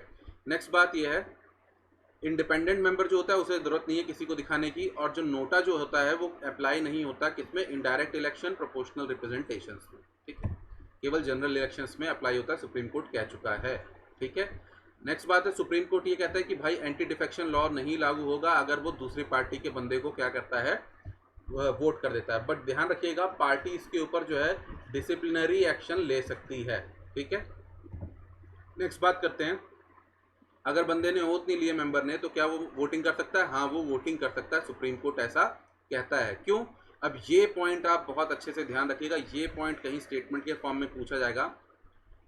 नेक्स्ट बात ये है, इंडिपेंडेंट मेंबर जो होता है उसे ज़रूरत नहीं है किसी को दिखाने की, और जो नोटा जो होता है वो अप्लाई नहीं होता किसमें, इनडायरेक्ट इलेक्शन प्रोपोर्शनल रिप्रेजेंटेशन में, ठीक है, केवल जनरल इलेक्शंस में अप्लाई होता है, सुप्रीम कोर्ट कह चुका है, ठीक है। नेक्स्ट बात है, सुप्रीम कोर्ट ये कहता है कि भाई एंटी डिफेक्शन लॉ नहीं लागू होगा अगर वो दूसरी पार्टी के बंदे को क्या करता है, वह वोट कर देता है, बट ध्यान रखिएगा पार्टी इसके ऊपर जो है डिसिप्लिनरी एक्शन ले सकती है, ठीक है। नेक्स्ट बात करते हैं, अगर बंदे ने ओथ नहीं लिए मेंबर ने, तो क्या वो वोटिंग कर सकता है, हाँ वो वोटिंग कर सकता है, सुप्रीम कोर्ट ऐसा कहता है। क्यों, अब ये पॉइंट आप बहुत अच्छे से ध्यान रखिएगा, ये पॉइंट कहीं स्टेटमेंट के फॉर्म में पूछा जाएगा,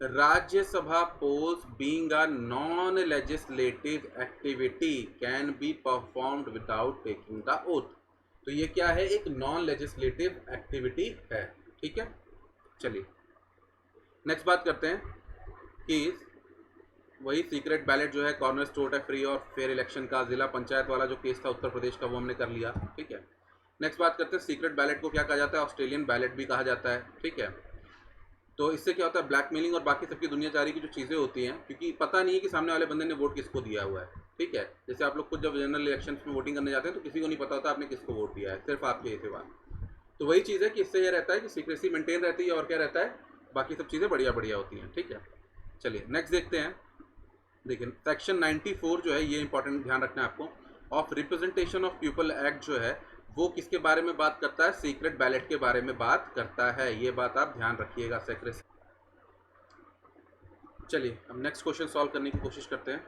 Rajya Sabha polls being a non legislative activity can be performed without taking the oath. तो ये क्या है, एक नॉन लेजिस्लेटिव एक्टिविटी है, ठीक है। चलिए नेक्स्ट बात करते हैं कि वही सीक्रेट बैलेट जो है, कॉर्नर स्टोन है फ्री और फेयर इलेक्शन का, जिला पंचायत वाला जो केस था उत्तर प्रदेश का, वो हमने कर लिया, ठीक है। नेक्स्ट बात करते हैं, सीक्रेट बैलेट को क्या कहा जाता है, ऑस्ट्रेलियन बैलेट भी कहा जाता है, ठीक है। तो इससे क्या होता है, ब्लैकमेलिंग और बाकी सबकी दुनियादारी की जो चीज़ें होती हैं, क्योंकि पता नहीं है कि सामने वाले बंदे ने वोट किसको दिया हुआ है, ठीक है। जैसे आप लोग खुद जब जनरल इलेक्शन में वोटिंग करने जाते हैं तो किसी को नहीं पता होता आपने किसको वोट दिया है, सिर्फ आपके ये सिवा। तो वही चीज़ है कि इससे ये रहता है कि सीक्रेसी मेंटेन रहती है, और क्या रहता है, बाकी सब चीज़ें बढ़िया बढ़िया होती हैं, ठीक है। चलिए नेक्स्ट देखते हैं, देखिए सेक्शन 94 जो है, ये इंपॉर्टेंट ध्यान रखना है आपको, of representation of people act जो है, वो किसके बारे में बात करता है, सीक्रेट बैलेट के बारे में बात करता है, ये बात आप ध्यान रखिएगा सेक्रेसी। चलिए अब नेक्स्ट क्वेश्चन सॉल्व करने की कोशिश करते हैं,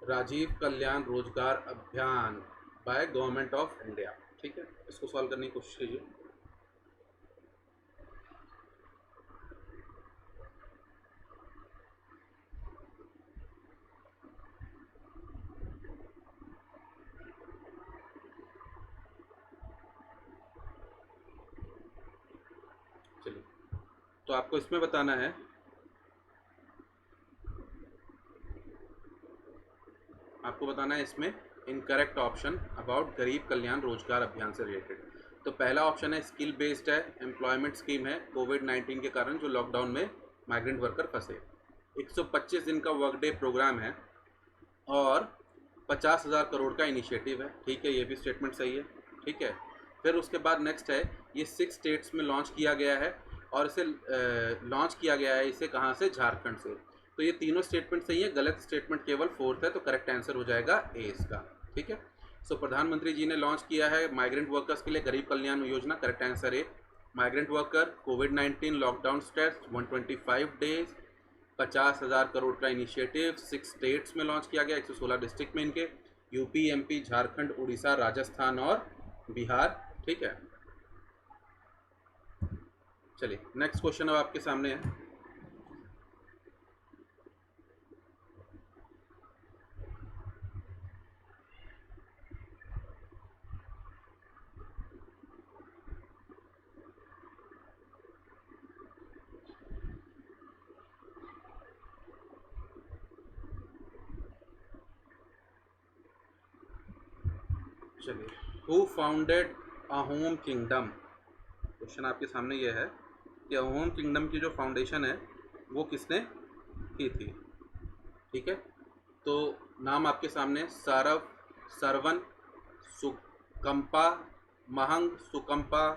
राजीव कल्याण रोजगार अभियान बाय गवर्नमेंट ऑफ इंडिया, ठीक है, इसको सॉल्व करने की कोशिश कीजिए। चलिए तो आपको इसमें बताना है, इसमें इनकरेक्ट ऑप्शन अबाउट गरीब कल्याण रोजगार अभियान से रिलेटेड। तो पहला ऑप्शन है स्किल बेस्ड है, एम्प्लॉयमेंट स्कीम है, कोविड-19 के कारण जो लॉकडाउन में माइग्रेंट वर्कर फंसे, 125 दिन का वर्क डे प्रोग्राम है और 50,000 करोड़ का इनिशिएटिव है, ठीक है, ये भी स्टेटमेंट सही है, ठीक है। फिर उसके बाद नेक्स्ट है, ये 6 स्टेट्स में लॉन्च किया गया है, और इसे लॉन्च किया गया है, इसे कहाँ से, झारखंड से। तो ये तीनों स्टेटमेंट सही है, गलत स्टेटमेंट केवल 4th है, तो करेक्ट आंसर हो जाएगा ए इसका, ठीक है। सो प्रधानमंत्री जी ने लॉन्च किया है माइग्रेंट वर्कर्स के लिए गरीब Kalyan Yojana, correct answer A. Migrant worker, covid lockdown states 125 days, 50,000 crore का इनिशिएटिव, 6 स्टेट्स में लॉन्च किया गया, 116 डिस्ट्रिक्ट में इनके, यूपी, एमपी, झारखंड, उड़ीसा, राजस्थान और बिहार, ठीक है। चलिए नेक्स्ट क्वेश्चन अब आपके सामने है। चलिए, who founded Ahom kingdom. Question आपके सामने ये है कि अहोम किंगडम की जो फाउंडेशन है वो किसने की थी। ठीक है, तो नाम आपके सामने सारव, सरवन, सुकंपा, महंग सुकंपा,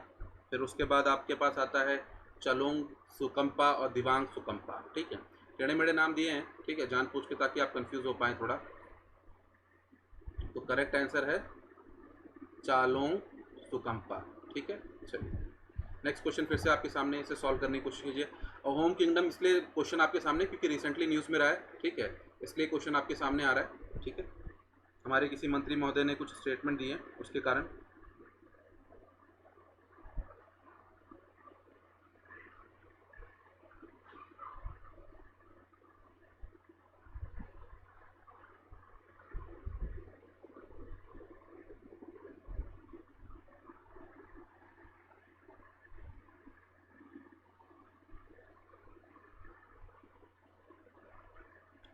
फिर उसके बाद आपके पास आता है चलोंग सुकंपा और दिवांग सुकंपा। ठीक है, टेढ़े मेढ़े नाम दिए हैं, ठीक है, जानबूझ के, ताकि आप कंफ्यूज हो पाएँ थोड़ा। तो करेक्ट आंसर है चालोंग सुकंपा। ठीक है, चलिए नेक्स्ट क्वेश्चन फिर से आपके सामने, इसे सॉल्व करने की कोशिश कीजिए। और होम किंगडम इसलिए क्वेश्चन आपके सामने क्योंकि रिसेंटली न्यूज़ में रहा है। ठीक है, इसलिए क्वेश्चन आपके सामने आ रहा है। ठीक है, हमारे किसी मंत्री महोदय ने कुछ स्टेटमेंट दिए उसके कारण।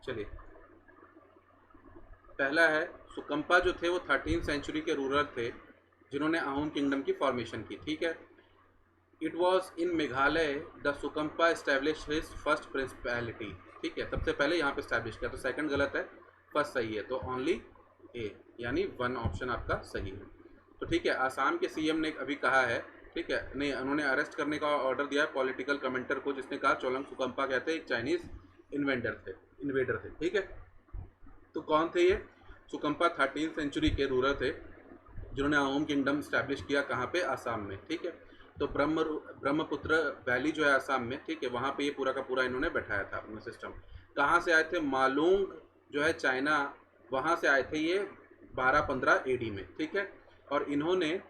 चलिए, पहला है सुकंपा जो थे वो 13th सेंचुरी के रूलर थे जिन्होंने अहोम किंगडम की फॉर्मेशन की। ठीक है, it was in Meghalaya the Sukapha establish his first principality. ठीक है, सबसे पहले यहाँ पे स्टैब्लिश किया। तो सेकंड गलत है, फर्स्ट सही है, तो ओनली ए, यानी वन ऑप्शन आपका सही है। तो ठीक है, आसाम के सीएम ने अभी कहा है, ठीक है, नहीं, उन्होंने अरेस्ट करने का ऑर्डर दिया है पॉलिटिकल कमेंटर को, जिसने कहा चोलंग सुकंपा कहते एक चाइनीज इन्वेडर थे। ठीक है, तो कौन थे ये? सुकंपा 13th सेंचुरी के रूलर थे जिन्होंने अहोम किंगडम स्टैब्लिश किया। कहाँ पे? आसाम में। ठीक है, तो ब्रह्मपुत्र वैली जो है आसाम में, ठीक है, वहाँ पे ये पूरा का पूरा इन्होंने बैठाया था अपना सिस्टम। कहाँ से आए थे? मालूंग जो है चाइना, वहाँ से आए थे ये 1215 एडी में। ठीक है, और इन्होंने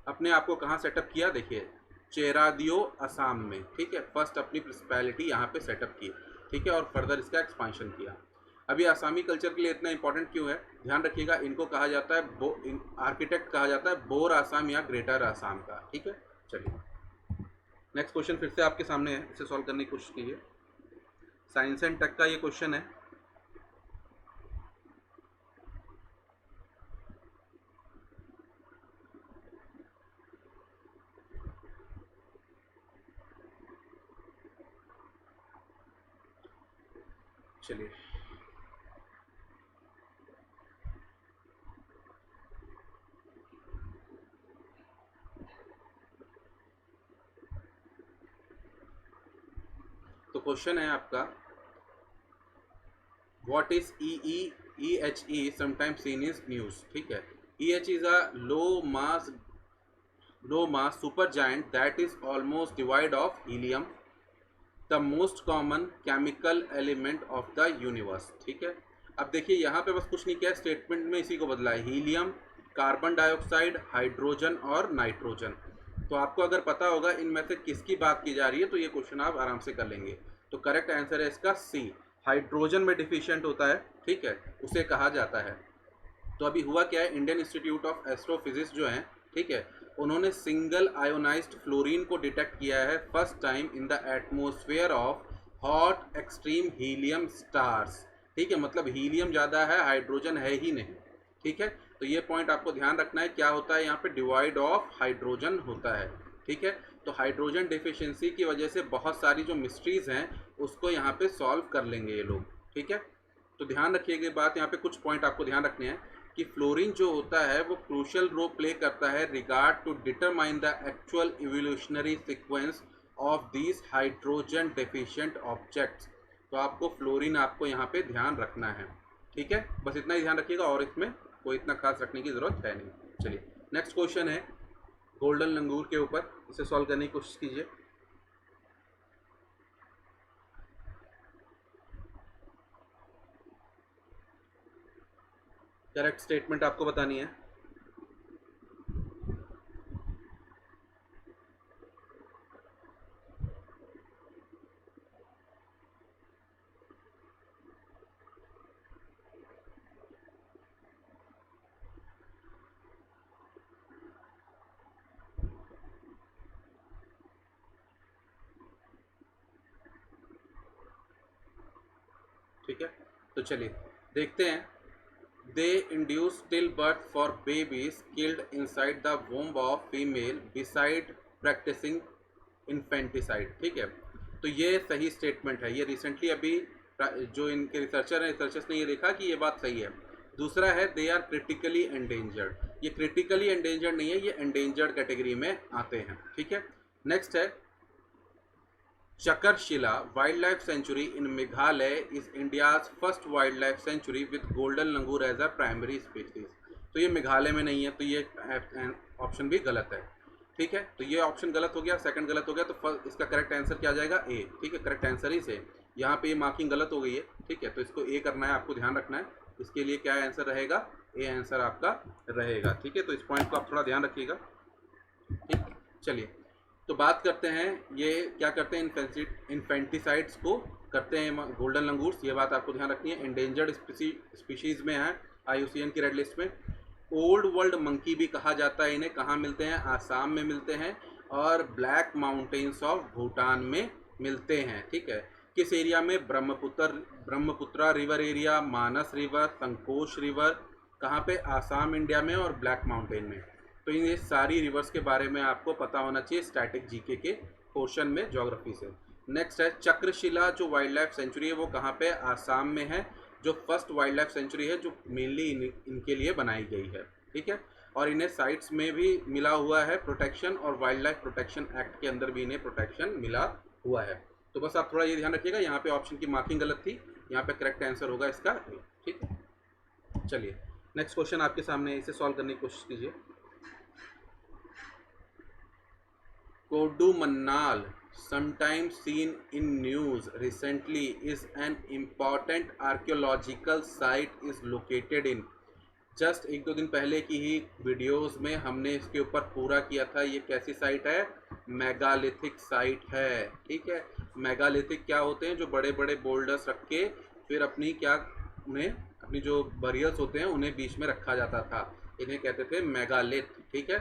अपने आप को कहाँ सेटअप किया? देखिए, चेरादियो असम में। ठीक है, फर्स्ट अपनी प्रिंसिपैलिटी यहाँ पे सेटअप की। ठीक है, और फर्दर इसका एक्सपांशन किया। अभी आसामी कल्चर के लिए इतना इंपॉर्टेंट क्यों है, ध्यान रखिएगा, इनको कहा जाता है आर्किटेक्ट कहा जाता है बोर आसाम या ग्रेटर आसाम का। ठीक है, चलिए नेक्स्ट क्वेश्चन फिर से आपके सामने है, इसे सॉल्व करने की कोशिश कीजिए। साइंस एंड टेक का ये क्वेश्चन है। चलिए, तो क्वेश्चन है आपका, what is EHE sometimes scene is news. ठीक है, EH is a low mass super giant that is almost divide of helium, the most common chemical element of the universe. ठीक है, अब देखिए यहाँ पे बस कुछ नहीं किया, स्टेटमेंट में इसी को बदला है, हीलियम, कार्बन डाइऑक्साइड, हाइड्रोजन और नाइट्रोजन। तो आपको अगर पता होगा इनमें से किसकी बात की जा रही है तो ये क्वेश्चन आप आराम से कर लेंगे। तो करेक्ट आंसर है इसका सी, हाइड्रोजन में डिफिशियंट होता है। ठीक है, उसे कहा जाता है। तो अभी हुआ क्या है, इंडियन इंस्टीट्यूट ऑफ एस्ट्रोफिजिक्स जो है, ठीक है, उन्होंने सिंगल आयोनाइज्ड फ्लोरीन को डिटेक्ट किया है first time in the atmosphere of hot extreme helium stars. ठीक है, मतलब हीलियम ज़्यादा है, हाइड्रोजन है ही नहीं। ठीक है, तो ये पॉइंट आपको ध्यान रखना है, क्या होता है यहाँ पे? डिवाइड ऑफ हाइड्रोजन होता है। ठीक है, तो हाइड्रोजन डिफिशियंसी की वजह से बहुत सारी जो मिस्ट्रीज हैं उसको यहाँ पे सॉल्व कर लेंगे ये लोग। ठीक है, तो ध्यान रखिएगा बात, यहाँ पे कुछ पॉइंट आपको ध्यान रखने हैं कि फ्लोरीन जो होता है वो क्रूशियल रोल प्ले करता है regard to determine the actual evolutionary sequence of these hydrogen deficient objects. तो आपको फ्लोरीन आपको यहाँ पे ध्यान रखना है। ठीक है, बस इतना ही ध्यान रखिएगा, और इसमें कोई इतना खास रखने की ज़रूरत है नहीं। चलिए नेक्स्ट क्वेश्चन है गोल्डन लंगूर के ऊपर, इसे सॉल्व करने की कोशिश कीजिए। करेक्ट स्टेटमेंट आपको बतानी है। ठीक है, तो चलिए देखते हैं। They induce till birth for babies killed inside the womb of female beside practicing infanticide. ठीक है, तो ये सही स्टेटमेंट है। ये रिसेंटली अभी जो इनके रिसर्चर हैं, रिसर्चर्स ने ये देखा कि ये बात सही है। दूसरा है दे आर क्रिटिकली एंडेंजर्ड। ये क्रिटिकली एंडेंजर्ड नहीं है, ये एंडेंजर्ड कैटेगरी में आते हैं। ठीक है, नेक्स्ट है Chakrashila wild life sanctuary in Meghalaya is India's first wild life sanctuary with golden langur as a primary species. तो ये मेघालय में नहीं है, तो ये ऑप्शन भी गलत है। ठीक है, तो ये ऑप्शन गलत हो गया, सेकंड गलत हो गया, तो इसका करेक्ट आंसर क्या आ जाएगा? ए। ठीक है, करेक्ट आंसर ही से यहाँ पे ये मार्किंग गलत हो गई है। ठीक है, तो इसको ए करना है, आपको ध्यान रखना है। इसके लिए क्या आंसर रहेगा? ए आंसर आपका रहेगा। ठीक है, तो इस पॉइंट को आप थोड़ा ध्यान रखिएगा। ठीक, चलिए तो बात करते हैं, ये क्या करते हैं? इन्फेंटिसाइड्स को करते हैं गोल्डन लंगूर्स। ये बात आपको ध्यान रखनी है। एंडेंजर्ड स्पीशीज में है IUCN की रेड लिस्ट में। ओल्ड वर्ल्ड मंकी भी कहा जाता है इन्हें। कहाँ मिलते हैं? आसाम में मिलते हैं और ब्लैक माउंटेन्स ऑफ भूटान में मिलते हैं। ठीक है, किस एरिया में? ब्रह्मपुत्रा रिवर एरिया, मानस रिवर, संकोश रिवर। कहाँ पे? आसाम इंडिया में और ब्लैक माउंटेन में। तो इन ये सारी रिवर्स के बारे में आपको पता होना चाहिए स्टैटिक जीके के पोर्शन में, ज्योग्राफी से। नेक्स्ट है चक्रशिला जो वाइल्ड लाइफ सेंचुरी है वो कहाँ पे? आसाम में है, जो फर्स्ट वाइल्ड लाइफ सेंचुरी है जो मेनली इनके लिए बनाई गई है। ठीक है, और इन्हें साइट्स में भी मिला हुआ है प्रोटेक्शन, और वाइल्ड लाइफ प्रोटेक्शन एक्ट के अंदर भी इन्हें प्रोटेक्शन मिला हुआ है। तो बस आप थोड़ा ये ध्यान रखिएगा, यहाँ पे ऑप्शन की मार्किंग गलत थी, यहाँ पे करेक्ट आंसर होगा इसका ए। ठीक है, चलिए नेक्स्ट क्वेश्चन आपके सामने, इसे सॉल्व करने की कोशिश कीजिए। Kodumannal, sometimes seen in news recently, is an important archaeological site is located in। Just एक दो दिन पहले की ही वीडियोस में हमने इसके ऊपर पूरा किया था। ये कैसी साइट है? मेगालिथिक साइट है। ठीक है, मेगालिथिक क्या होते हैं? जो बड़े बड़े बोल्डर्स रख के फिर अपनी क्या, उन्हें अपनी जो बरियल्स होते हैं उन्हें बीच में रखा जाता था, इन्हें कहते थे मेगालिथ। ठीक है,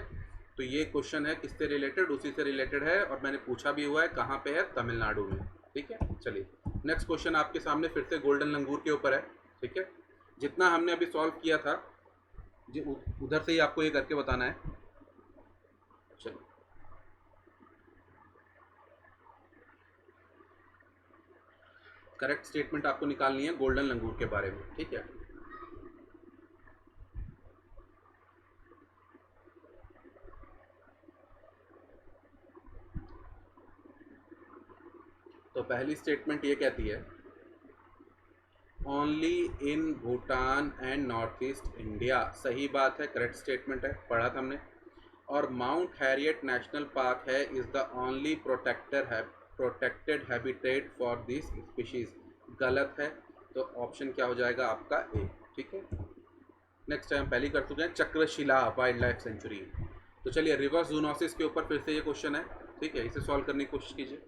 तो ये क्वेश्चन है किससे रिलेटेड? उसी से रिलेटेड है, और मैंने पूछा भी हुआ है कहाँ पे है? तमिलनाडु में। ठीक है, चलिए नेक्स्ट क्वेश्चन आपके सामने फिर से गोल्डन लंगूर के ऊपर है। ठीक है, जितना हमने अभी सॉल्व किया था जी उधर से ही आपको ये करके बताना है। चलिए करेक्ट स्टेटमेंट आपको निकालनी है गोल्डन लंगूर के बारे में। ठीक है, तो पहली स्टेटमेंट ये कहती है only in Bhutan and north east India. सही बात है, करेक्ट स्टेटमेंट है, पढ़ा था हमने। और माउंट हैरियट नेशनल पार्क है is the only protected habitat for this species. गलत है, तो ऑप्शन क्या हो जाएगा आपका? ए। ठीक है, नेक्स्ट टाइम पहले कर चुके हैं चक्रशिला वाइल्ड लाइफ सेंचुरी। तो चलिए रिवर्स जूनोसिस के ऊपर फिर से ये क्वेश्चन है। ठीक है, इसे सॉल्व करने की कोशिश कीजिए।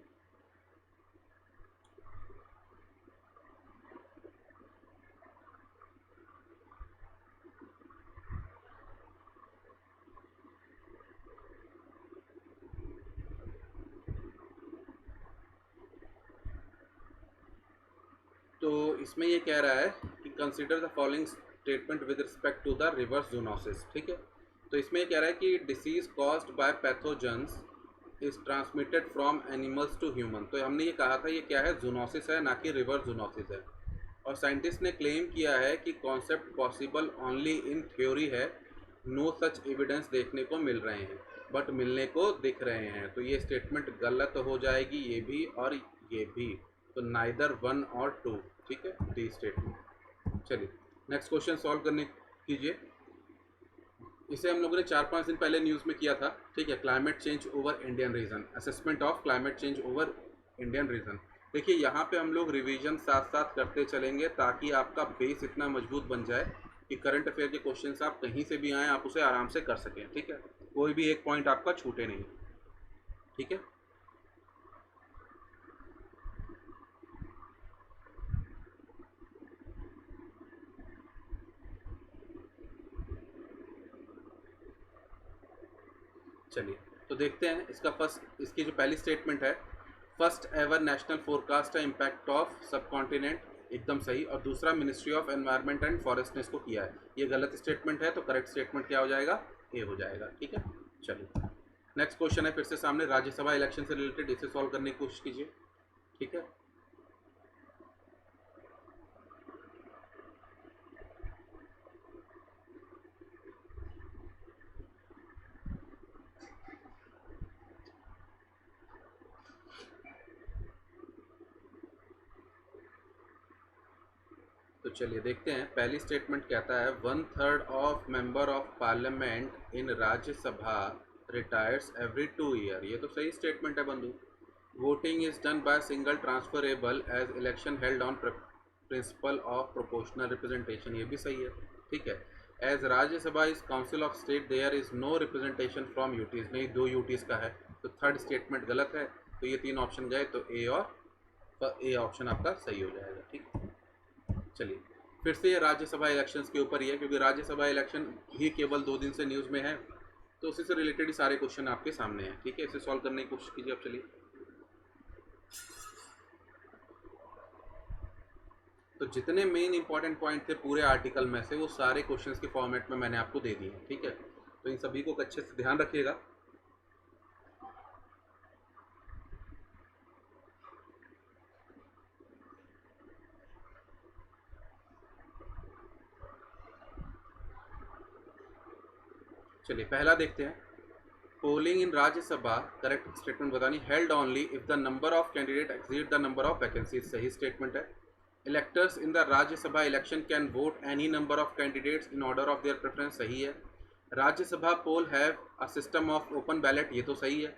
तो इसमें ये कह रहा है कि consider the following statement with respect to the reverse zoonosis. ठीक है, तो इसमें ये कह रहा है कि disease caused by pathogens is transmitted from animals to human. तो हमने ये कहा था ये क्या है? जूनोसिस है, ना कि रिवर्स जूनोसिस है। और साइंटिस्ट ने क्लेम किया है कि concept possible only in theory है, नो सच एविडेंस देखने को मिल रहे हैं, बट मिलने को दिख रहे हैं। तो ये स्टेटमेंट गलत हो जाएगी, ये भी और ये भी, तो नाइदर वन और टू। ठीक है, डी स्टेटमेंट। चलिए नेक्स्ट क्वेश्चन सॉल्व करने कीजिए। इसे हम लोगों ने 4-5 दिन पहले न्यूज़ में किया था। ठीक है, climate change over Indian reason, assessment of climate change over Indian reason. देखिए यहाँ पे हम लोग रिवीजन साथ साथ करते चलेंगे ताकि आपका बेस इतना मजबूत बन जाए कि करंट अफेयर के क्वेश्चंस आप कहीं से भी आएँ आप उसे आराम से कर सकें। ठीक है, कोई भी एक पॉइंट आपका छूटे नहीं। ठीक है, चलिए तो देखते हैं इसका फर्स्ट, इसकी जो पहली स्टेटमेंट है, फर्स्ट एवर नेशनल फोरकास्ट है इम्पैक्ट ऑफ सब कॉन्टिनेंट एकदम सही। और दूसरा ministry of environment and forest ने इसको किया है। ये गलत स्टेटमेंट है, तो करेक्ट स्टेटमेंट क्या हो जाएगा? ए हो जाएगा। ठीक है, चलिए नेक्स्ट क्वेश्चन है फिर से सामने, राज्यसभा इलेक्शन से रिलेटेड, इसे सॉल्व करने की कोशिश कीजिए। ठीक है, तो चलिए देखते हैं। पहली स्टेटमेंट कहता है 1/3 of member of parliament in Rajya Sabha retires every 2 year. ये तो सही स्टेटमेंट है बंधु। Voting is done by single transferable as election held on principle of proportional representation. ये भी सही है। ठीक है, as Rajya Sabha is council of state there is no representation from UTs. नहीं, 2 यूटीज का है, तो थर्ड स्टेटमेंट गलत है। तो ये 3 ऑप्शन गए, तो ए और ए ऑप्शन आपका सही हो जाएगा। ठीक है, चलिए फिर से ये राज्यसभा इलेक्शंस के ऊपर ही है, क्योंकि राज्यसभा इलेक्शन ही केवल 2 दिन से न्यूज़ में है, तो उसी से रिलेटेड ही सारे क्वेश्चन आपके सामने हैं। ठीक है, इसे सॉल्व करने की कोशिश कीजिए। अब चलिए, तो जितने मेन इंपॉर्टेंट पॉइंट थे पूरे आर्टिकल में से, वो सारे क्वेश्चंस के फॉर्मेट में मैंने आपको दे दिए हैं। ठीक है, तो इन सभी को अच्छे से ध्यान रखिएगा। चलिए पहला देखते हैं। Polling in Rajya Sabha, correct statement बतानी, held only if the number of candidate exceed the number of vacancies. सही स्टेटमेंट है। Electors in the Rajya Sabha election can vote any number of candidates in order of their preference. सही है। Rajya Sabha poll have a system of open ballot. ये तो सही है।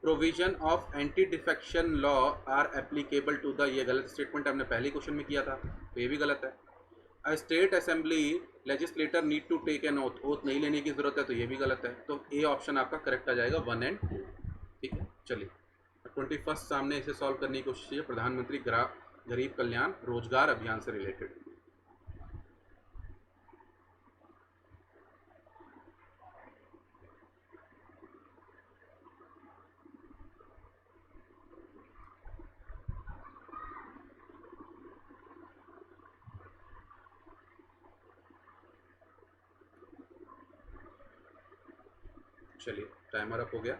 Provision of anti defection law are applicable to the. ये गलत स्टेटमेंट हमने पहले क्वेश्चन में किया था, तो ये भी गलत है। A state assembly legislator need to take an oath. Oath नहीं लेने की जरूरत है, तो ये भी गलत है। तो ए ऑप्शन आपका करेक्ट आ जाएगा, 1 और 2। ठीक है, चलिए 21 सामने इसे सॉल्व करने की कोशिश कीजिए। प्रधानमंत्री गरीब कल्याण रोजगार अभियान से रिलेटेड। चलिए टाइमर अप हो गया।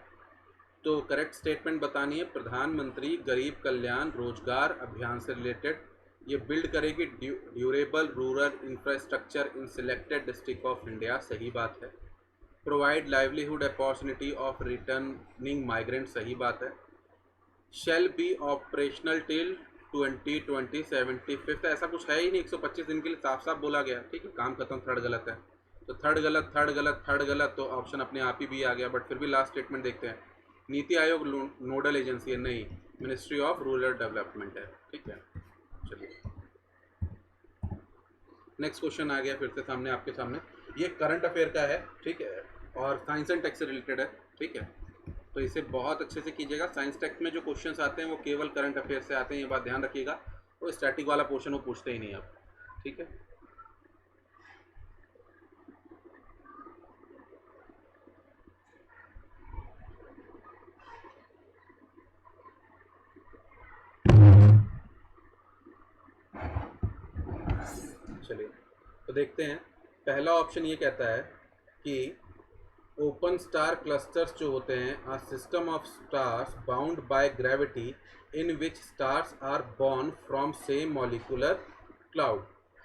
तो करेक्ट स्टेटमेंट बतानी है, प्रधानमंत्री गरीब कल्याण रोजगार अभियान से रिलेटेड। ये बिल्ड करेगी durable rural infrastructure in selected district of India. सही बात है। Provide livelihood opportunity of returning migrant. सही बात है। Shall be operational till 2020-75। ऐसा कुछ है ही नहीं, 125 दिन के लिए साफ साफ बोला गया। ठीक है, काम खत्म। थर्ड गलत है, तो थर्ड गलत, थर्ड गलत, थर्ड गलत, तो ऑप्शन अपने आप ही भी आ गया। बट फिर भी लास्ट स्टेटमेंट देखते हैं। नीति आयोग नोडल एजेंसी है, नहीं, मिनिस्ट्री ऑफ रूरल डेवलपमेंट है। ठीक है, चलिए नेक्स्ट क्वेश्चन आ गया फिर से सामने आपके सामने। ये करंट अफेयर का है। ठीक है, और साइंस एंड टेक से रिलेटेड है। ठीक है, तो इसे बहुत अच्छे से कीजिएगा। साइंस टेक में जो क्वेश्चंस आते हैं वो केवल करंट अफेयर से आते हैं, ये बात ध्यान रखिएगा। वो स्टैटिक वाला पोर्शन वो पूछते ही नहीं आप। ठीक है, चलिए तो देखते हैं। पहला ऑप्शन ये कहता है कि ओपन स्टार क्लस्टर्स जो होते हैं are system of stars bound by gravity in which stars are born from same molecular cloud.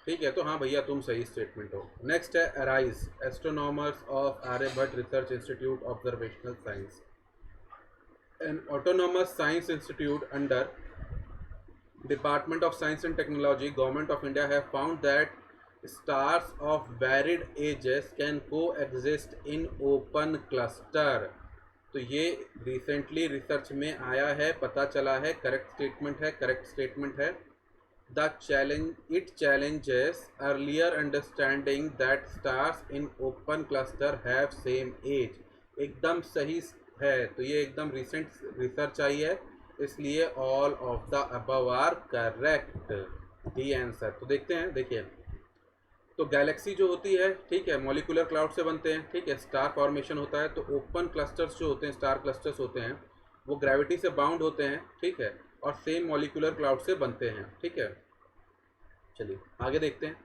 ठीक है, तो हाँ भैया तुम सही स्टेटमेंट हो। नेक्स्ट है ARIES, astronomers of Aryabhatta research institute observational science, an autonomous science institute under Department of Science and Technology, Government of India have found that stars of varied ages can coexist in open cluster। तो ये रिसेंटली रिसर्च में आया है, पता चला है। करेक्ट स्टेटमेंट है, करेक्ट स्टेटमेंट है। It challenges earlier understanding that stars in open cluster have same age. एकदम सही है, तो ये एकदम रिसेंट रिसर्च आई है, इसलिए all of the above are correct, D answer. तो देखते हैं, देखिए तो गैलेक्सी जो होती है, ठीक है, मॉलिक्यूलर क्लाउड से बनते हैं। ठीक है, स्टार फॉर्मेशन होता है। तो ओपन क्लस्टर्स जो होते हैं, स्टार क्लस्टर्स होते हैं, वो ग्रेविटी से बाउंड होते हैं। ठीक है, और सेम मॉलिक्यूलर क्लाउड से बनते हैं। ठीक है, चलिए आगे देखते हैं।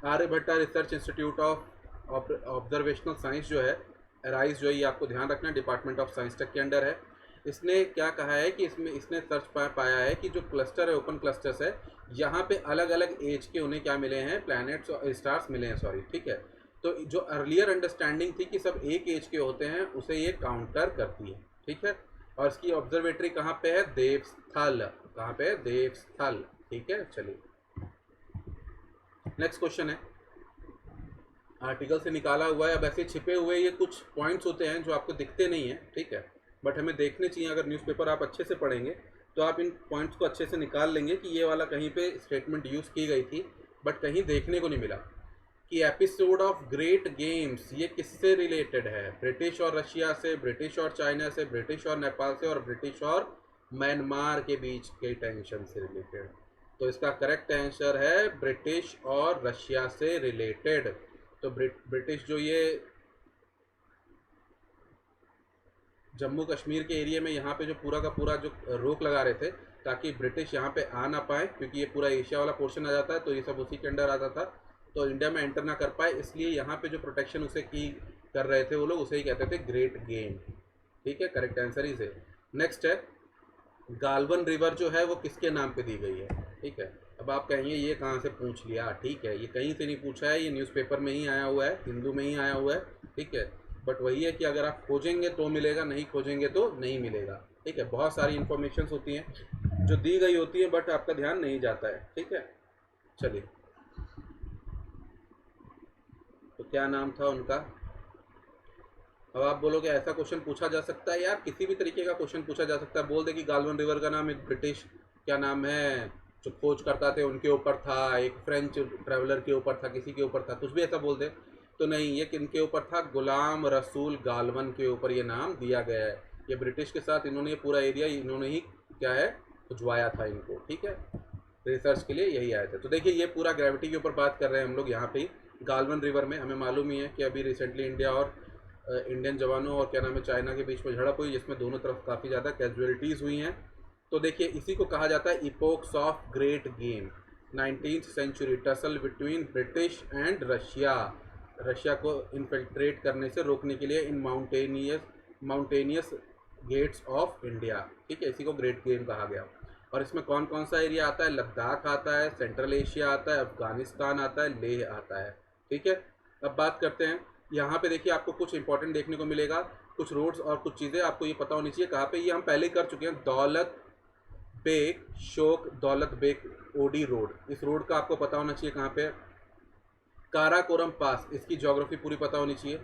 Aryabhatta research institute of observational science जो है, एराइज जो है, ये आपको ध्यान रखना है, डिपार्टमेंट ऑफ साइंस टेक के अंडर है। इसने क्या कहा है कि इसमें इसने सर्च पाया है कि जो क्लस्टर है, ओपन क्लस्टर्स है, यहाँ पे अलग अलग एज के उन्हें क्या मिले हैं, प्लैनेट्स और स्टार्स मिले हैं, सॉरी, ठीक है। तो जो अर्लियर अंडरस्टैंडिंग थी कि सब एक एज के होते हैं, उसे ये काउंटर करती है, ठीक है। और इसकी ऑब्जर्वेटरी कहाँ पे है, देवस्थल, कहाँ पे है, देवस्थल, ठीक है। चलिए नेक्स्ट क्वेश्चन है, आर्टिकल से निकाला हुआ है। अब ऐसे छिपे हुए ये कुछ पॉइंट्स होते हैं जो आपको दिखते नहीं हैं, ठीक है, बट हमें देखने चाहिए। अगर न्यूज़पेपर आप अच्छे से पढ़ेंगे तो आप इन पॉइंट्स को अच्छे से निकाल लेंगे कि ये वाला कहीं पे स्टेटमेंट यूज़ की गई थी बट कहीं देखने को नहीं मिला। कि एपिसोड ऑफ ग्रेट गेम्स ये किससे रिलेटेड है, ब्रिटिश और रशिया से, ब्रिटिश और चाइना से, ब्रिटिश और नेपाल से, और ब्रिटिश और म्यांमार के बीच के टेंशन से रिलेटेड। तो इसका करेक्ट आंसर है ब्रिटिश और रशिया से रिलेटेड। तो ब्रिटिश जो ये जम्मू कश्मीर के एरिया में यहाँ पे जो पूरा का पूरा जो रोक लगा रहे थे ताकि ब्रिटिश यहाँ पे आ ना पाए, क्योंकि ये पूरा एशिया वाला पोर्शन आ जाता है, तो ये सब उसी के अंडर आता था, तो इंडिया में एंटर ना कर पाए, इसलिए यहाँ पे जो प्रोटेक्शन उसे की कर रहे थे वो लोग, उसे ही कहते थे ग्रेट गेम, ठीक है। करेक्ट आंसर इज है। नेक्स्ट है, गालवन रिवर जो है वो किसके नाम पे दी गई है, ठीक है। अब आप कहेंगे ये कहाँ से पूछ लिया, ठीक है, ये कहीं से नहीं पूछा है, ये न्यूज़पेपर में ही आया हुआ है, हिंदू में ही आया हुआ है, ठीक है। बट वही है कि अगर आप खोजेंगे तो मिलेगा, नहीं खोजेंगे तो नहीं मिलेगा, ठीक है। बहुत सारी इन्फॉर्मेशन होती हैं जो दी गई होती है बट आपका ध्यान नहीं जाता है, ठीक है। चलिए, तो क्या नाम था उनका। अब आप बोलोगे ऐसा क्वेश्चन पूछा जा सकता है, यार किसी भी तरीके का क्वेश्चन पूछा जा सकता है। बोल दे कि गालवन रिवर का नाम एक ब्रिटिश क्या नाम है जो खोज करता थे उनके ऊपर था, एक फ्रेंच ट्रैवलर के ऊपर था, किसी के ऊपर था, कुछ भी ऐसा बोल दे तो नहीं, ये किनके ऊपर था, गुलाम रसूल गालवन के ऊपर ये नाम दिया गया है। ये ब्रिटिश के साथ इन्होंने ये पूरा एरिया इन्होंने ही क्या है खुजवाया था इनको, ठीक है, रिसर्च के लिए यही आए थे। तो देखिए ये पूरा ग्रेविटी के ऊपर बात कर रहे हैं हम लोग यहाँ पे गालवन रिवर में। हमें मालूम ही है कि अभी रिसेंटली इंडिया और इंडियन जवानों और क्या नाम है चाइना के बीच में झड़प हुई, जिसमें दोनों तरफ काफ़ी ज़्यादा कैजुअलिटीज़ हुई हैं। तो देखिए इसी को कहा जाता है epochs of great game, 19th century tussle between British and Russia, Russia को इन्फिल्ट्रेट करने से रोकने के लिए in mountainous gates of India, ठीक है, इसी को ग्रेट गेम कहा गया। और इसमें कौन कौन सा एरिया आता है, लद्दाख आता है, सेंट्रल एशिया आता है, अफगानिस्तान आता है, लेह आता है, ठीक है। अब बात करते हैं, यहाँ पे देखिए आपको कुछ इंपॉर्टेंट देखने को मिलेगा, कुछ रोड्स और कुछ चीज़ें आपको ये पता होनी चाहिए कहाँ पे, ये हम पहले कर चुके हैं। दौलत बेग शोक दौलत बेग ओडी रोड, इस रोड का आपको पता होना चाहिए कहाँ पे। काराकोरम पास, इसकी ज्योग्राफी पूरी पता होनी चाहिए।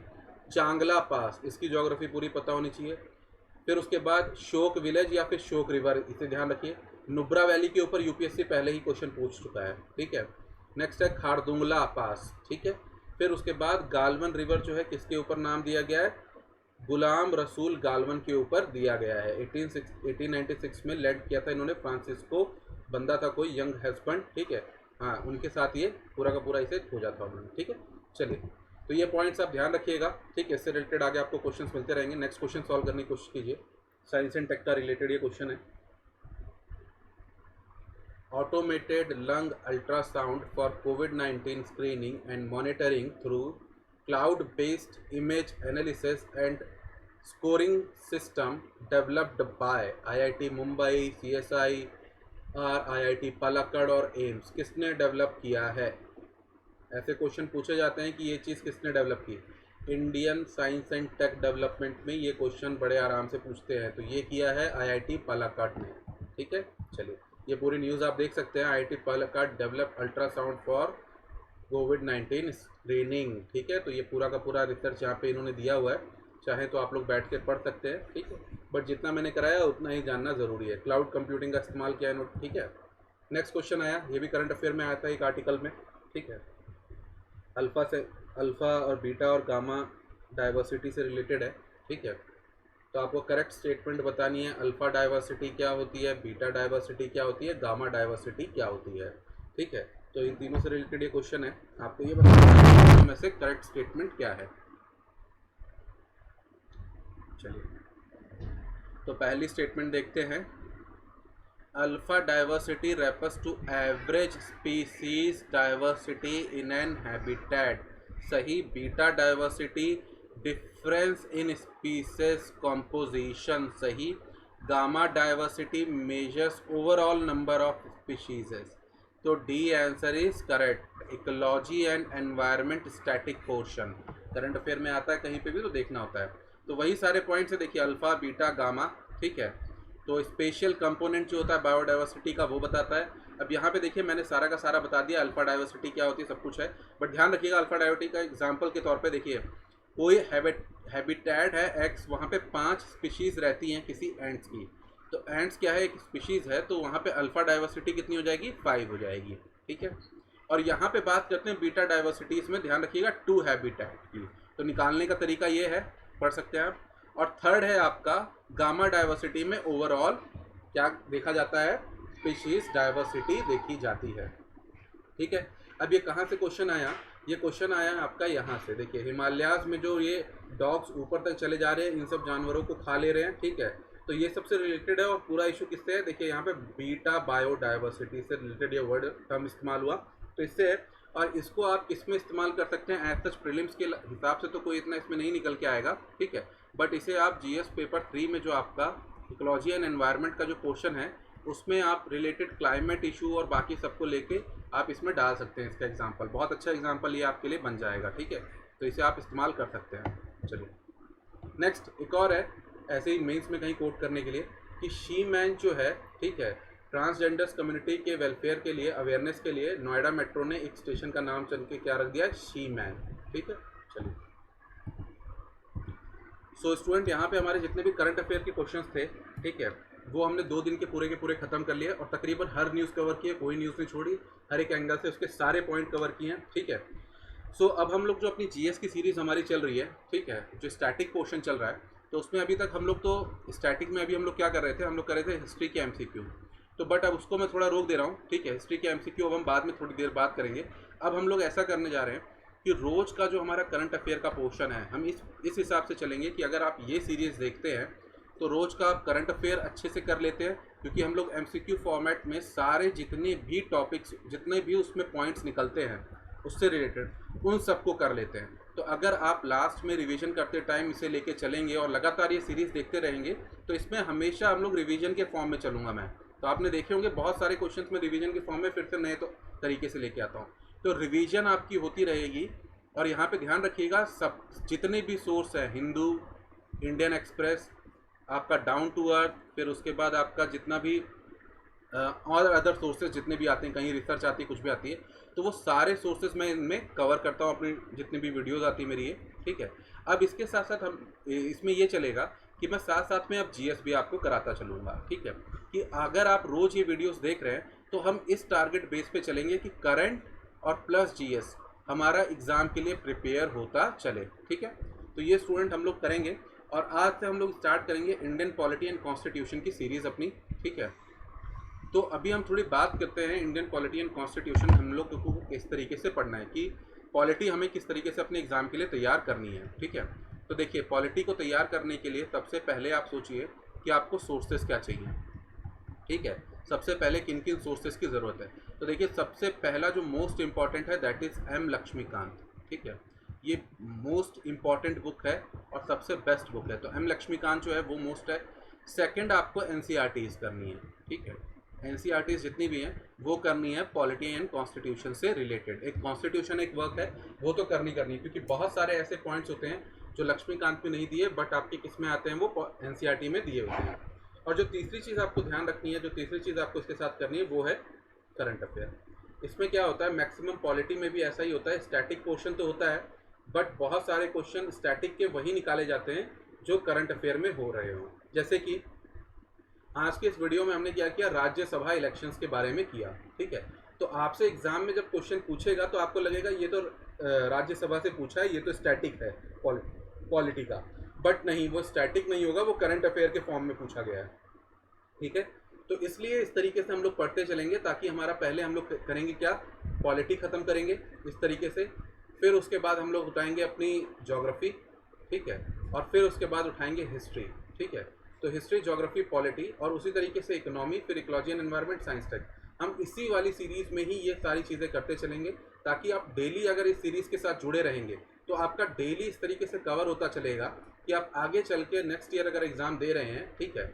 चांगला पास, इसकी ज्योग्राफी पूरी पता होनी चाहिए। फिर उसके बाद शोक विलेज या फिर शोक रिवर, इसे ध्यान रखिए। नुब्रा वैली के ऊपर यूपीएससी पहले ही क्वेश्चन पूछ चुका है, ठीक है। नेक्स्ट है खारदुंगला पास, ठीक है। फिर उसके बाद गालवन रिवर जो है किसके ऊपर नाम दिया गया है, गुलाम रसूल गालवन के ऊपर दिया गया है। 1896 में लेड किया था इन्होंने, फ्रांसिस्को बंदा था कोई यंग हस्बैंड, ठीक है, हाँ, उनके साथ ये पूरा का पूरा इसे खोजा था उन्होंने, ठीक है। चलिए, तो ये पॉइंट्स आप ध्यान रखिएगा, ठीक है, इससे रिलेटेड आगे आपको क्वेश्चंस मिलते रहेंगे। नेक्स्ट क्वेश्चन सॉल्व करने की कोशिश कीजिए, साइंस एंड टेक का रिलेटेड ये क्वेश्चन है। Automated lung ultrasound for covid screening and monitoring through cloud based image analysis and scoring system developed by IIT Mumbai, CSI और आईआईटी पलक्कड़ और एम्स, किसने डेवलप किया है। ऐसे क्वेश्चन पूछे जाते हैं कि ये चीज़ किसने डेवलप की। Indian science and tech development में ये क्वेश्चन बड़े आराम से पूछते हैं, तो ये किया है आईआईटी पलक्कड़ ने, ठीक है। चलिए, ये पूरी न्यूज़ आप देख सकते हैं, IIT Palakkad develop ultrasound for covid screening, ठीक है। तो ये पूरा का पूरा रिसर्च यहाँ पे इन्होंने दिया हुआ है, चाहे तो आप लोग बैठ के पढ़ सकते हैं, ठीक है, बट जितना मैंने कराया उतना ही जानना ज़रूरी है। क्लाउड कंप्यूटिंग का इस्तेमाल किया है, ठीक है। नेक्स्ट क्वेश्चन आया, ये भी करंट अफेयर में आया था एक आर्टिकल में, ठीक है। अल्फ़ा और बीटा और गामा डाइवर्सिटी से रिलेटेड है, ठीक है। तो आपको करेक्ट स्टेटमेंट बतानी है, अल्फ़ा डाइवर्सिटी क्या होती है, बीटा डाइवर्सिटी क्या होती है, गामा डाइवर्सिटी क्या होती है, ठीक है। तो इन तीनों से रिलेटेड ये क्वेश्चन है, आपको ये बताना है में से करेक्ट स्टेटमेंट क्या है। चलिए, तो पहली स्टेटमेंट देखते हैं, alpha diversity refers to average species diversity in an habitat. सही। Beta diversity difference in species composition. सही। Gamma diversity measures overall number of species. तो D answer is correct. Ecology and environment static portion current affair में आता है कहीं पे भी तो देखना होता है। तो वही सारे पॉइंट्स है, देखिए अल्फा बीटा गामा, ठीक है। तो स्पेशल कंपोनेंट जो होता है बायोडाइवर्सिटी का वो बताता है। अब यहाँ पे देखिए मैंने सारा का सारा बता दिया, अल्फा डाइवर्सिटी क्या होती है सब कुछ है, बट ध्यान रखिएगा अल्फा डाइवर्सिटी का एग्जाम्पल के तौर पे देखिए कोई हैबिटेट है एक्स, वहाँ पे 5 स्पीशीज़ रहती हैं किसी एंट्स की। तो एंट्स क्या है, एक स्पीशीज़ है, तो वहाँ पे अल्फा डाइवर्सिटी कितनी हो जाएगी, 5 हो जाएगी, ठीक है। और यहाँ पे बात करते हैं बीटा डाइवर्सिटी, इसमें ध्यान रखिएगा 2 हैबिटेट की। तो निकालने का तरीका ये है, पढ़ सकते हैं आप। और थर्ड है आपका गामा डाइवर्सिटी में ओवरऑल क्या देखा जाता है, स्पीशीज डाइवर्सिटी देखी जाती है, ठीक है। अब ये कहाँ से क्वेश्चन आया, ये क्वेश्चन आया है आपका यहाँ से। देखिए हिमालयाज में जो ये डॉग्स ऊपर तक चले जा रहे हैं, इन सब जानवरों को खा ले रहे हैं, ठीक है। तो ये सबसे रिलेटेड है और पूरा इशू किससे है, देखिए यहाँ पे बीटा बायोडाइवर्सिटी से रिलेटेड ये वर्ड टर्म इस्तेमाल हुआ, तो इससे है। और इसको आप किसमें इस्तेमाल कर सकते हैं, एज सच प्रीलिम्स के हिसाब से तो कोई इतना इसमें नहीं निकल के आएगा, ठीक है। बट इसे आप जीएस पेपर 3 में जो आपका इकोलॉजी एंड एनवायरनमेंट का जो पोर्शन है उसमें आप रिलेटेड क्लाइमेट इशू और बाकी सबको लेके आप इसमें डाल सकते हैं इसका एग्जांपल। बहुत अच्छा एग्जांपल ये आपके लिए बन जाएगा, ठीक है। तो इसे आप इस्तेमाल कर सकते हैं। चलिए नेक्स्ट एक और है ऐसे ही मेंस में कहीं कोट करने के लिए कि शी मैन जो है, ठीक है, ट्रांसजेंडर्स कम्युनिटी के वेलफेयर के लिए अवेयरनेस के लिए नोएडा मेट्रो ने एक स्टेशन का नाम चल के क्या रख दिया है, शी मैन, ठीक है। चलिए सो स्टूडेंट यहाँ पे हमारे जितने भी करंट अफेयर के क्वेश्चंस थे, ठीक है, वो हमने 2 दिन के पूरे ख़त्म कर लिए और तकरीबन हर न्यूज़ कवर किए, कोई न्यूज़ नहीं छोड़ी, हर एक एंगल से उसके सारे पॉइंट कवर किए हैं, ठीक है। सो अब हम लोग जो अपनी जीएस की सीरीज़ हमारी चल रही है, ठीक है, जो स्टैटिक पोर्शन चल रहा है, तो उसमें अभी तक हम लोग तो स्टैटिक में अभी हम लोग क्या कर रहे थे, हम लोग कर रहे थे हिस्ट्री के एमसीक्यू। तो बट अब उसको मैं थोड़ा रोक दे रहा हूँ, ठीक है। हिस्ट्री के एमसीक्यू अब हम बाद में थोड़ी देर बात करेंगे। अब हम लोग ऐसा करने जा रहे हैं कि रोज़ का जो हमारा करंट अफेयर का पोर्शन है, हम इस हिसाब से चलेंगे कि अगर आप ये सीरीज़ देखते हैं तो रोज़ का आप करंट अफेयर अच्छे से कर लेते हैं, क्योंकि हम लोग एमसीक्यू फॉर्मेट में सारे जितने भी टॉपिक्स, जितने भी उसमें पॉइंट्स निकलते हैं उससे रिलेटेड, उन सबको कर लेते हैं। तो अगर आप लास्ट में रिवीजन करते टाइम इसे लेके चलेंगे और लगातार ये सीरीज़ देखते रहेंगे तो इसमें हमेशा हम लोग रिवीजन के फॉर्म में चलूँगा मैं। तो आपने देखे होंगे बहुत सारे क्वेश्चंस में रिवीजन के फॉर्म में फिर से नए तो तरीके से लेके आता हूँ। तो रिवीजन आपकी होती रहेगी। और यहाँ पे ध्यान रखिएगा सब जितने भी सोर्स है, हिंदू, इंडियन एक्सप्रेस, आपका डाउन टू अर्थ, फिर उसके बाद आपका जितना भी और अदर सोर्सेज जितने भी आते हैं, कहीं रिसर्च आती है, कुछ भी आती है, तो वो सारे सोर्सेज मैं इनमें कवर करता हूँ अपनी जितनी भी वीडियोस आती है मेरी ये, ठीक है। अब इसके साथ साथ हम इसमें ये चलेगा कि मैं साथ साथ में अब जीएस भी आपको कराता चलूँगा, ठीक है। कि अगर आप रोज़ ये वीडियोस देख रहे हैं तो हम इस टारगेट बेस पे चलेंगे कि करंट और प्लस जीएस हमारा एग्ज़ाम के लिए प्रिपेयर होता चले, ठीक है। तो ये स्टूडेंट हम लोग करेंगे और आज से हम लोग स्टार्ट करेंगे इंडियन पॉलिटी एंड कॉन्स्टिट्यूशन की सीरीज़ अपनी, ठीक है। तो अभी हम थोड़ी बात करते हैं इंडियन पॉलिटी एंड कॉन्स्टिट्यूशन हम लोग को किस तरीके से पढ़ना है, कि पॉलिटी हमें किस तरीके से अपने एग्ज़ाम के लिए तैयार करनी है, ठीक है। तो देखिए पॉलिटी को तैयार करने के लिए सबसे पहले आप सोचिए कि आपको सोर्सेज क्या चाहिए, ठीक है। सबसे पहले किन किन सोर्सेज की ज़रूरत है। तो देखिए सबसे पहला जो मोस्ट इम्पॉर्टेंट है दैट इज़ एम लक्ष्मीकांत, ठीक है। ये मोस्ट इम्पॉर्टेंट बुक है और सबसे बेस्ट बुक है। तो एम लक्ष्मीकांत जो है वो मोस्ट है। सेकंड आपको एनसीईआरटीज़ करनी है, ठीक है। एनसीईआरटीज़ जितनी भी हैं वो करनी है पॉलिटी एंड कॉन्स्टिट्यूशन से रिलेटेड। एक कॉन्स्टिट्यूशन एक वर्क है वो तो करनी क्योंकि बहुत सारे ऐसे पॉइंट्स होते हैं जो लक्ष्मीकांत में नहीं दिए बट आपके किस में आते हैं, वो एनसीईआरटी में दिए होते हैं। और जो तीसरी चीज़ आपको ध्यान रखनी है, जो तीसरी चीज़ आपको इसके साथ करनी है वो है करंट अफेयर। इसमें क्या होता है, मैक्सिमम पॉलिटी में भी ऐसा ही होता है, स्टैटिक पोर्शन तो होता है बट बहुत सारे क्वेश्चन स्टैटिक के वही निकाले जाते हैं जो करंट अफेयर में हो रहे हों। जैसे कि आज के इस वीडियो में हमने क्या किया, राज्यसभा इलेक्शंस के बारे में किया, ठीक है। तो आपसे एग्जाम में जब क्वेश्चन पूछेगा तो आपको लगेगा ये तो राज्यसभा से पूछा है, ये तो स्टैटिक है पॉलिटी का, बट नहीं, वो स्टैटिक नहीं होगा, वो करंट अफेयर के फॉर्म में पूछा गया है, ठीक है। तो इसलिए इस तरीके से हम लोग पढ़ते चलेंगे ताकि हमारा पहले हम लोग करेंगे क्या, पॉलिटी ख़त्म करेंगे इस तरीके से, फिर उसके बाद हम लोग उठाएंगे अपनी ज्योग्राफी, ठीक है, और फिर उसके बाद उठाएंगे हिस्ट्री, ठीक है। तो हिस्ट्री, ज्योग्राफी, पॉलिटी और उसी तरीके से इकोनॉमी, फिर ecology and environment, science tech. हम इसी वाली सीरीज़ में ही ये सारी चीज़ें करते चलेंगे, ताकि आप डेली अगर इस सीरीज़ के साथ जुड़े रहेंगे तो आपका डेली इस तरीके से कवर होता चलेगा कि आप आगे चल के नेक्स्ट ईयर अगर एग्ज़ाम दे रहे हैं, ठीक है,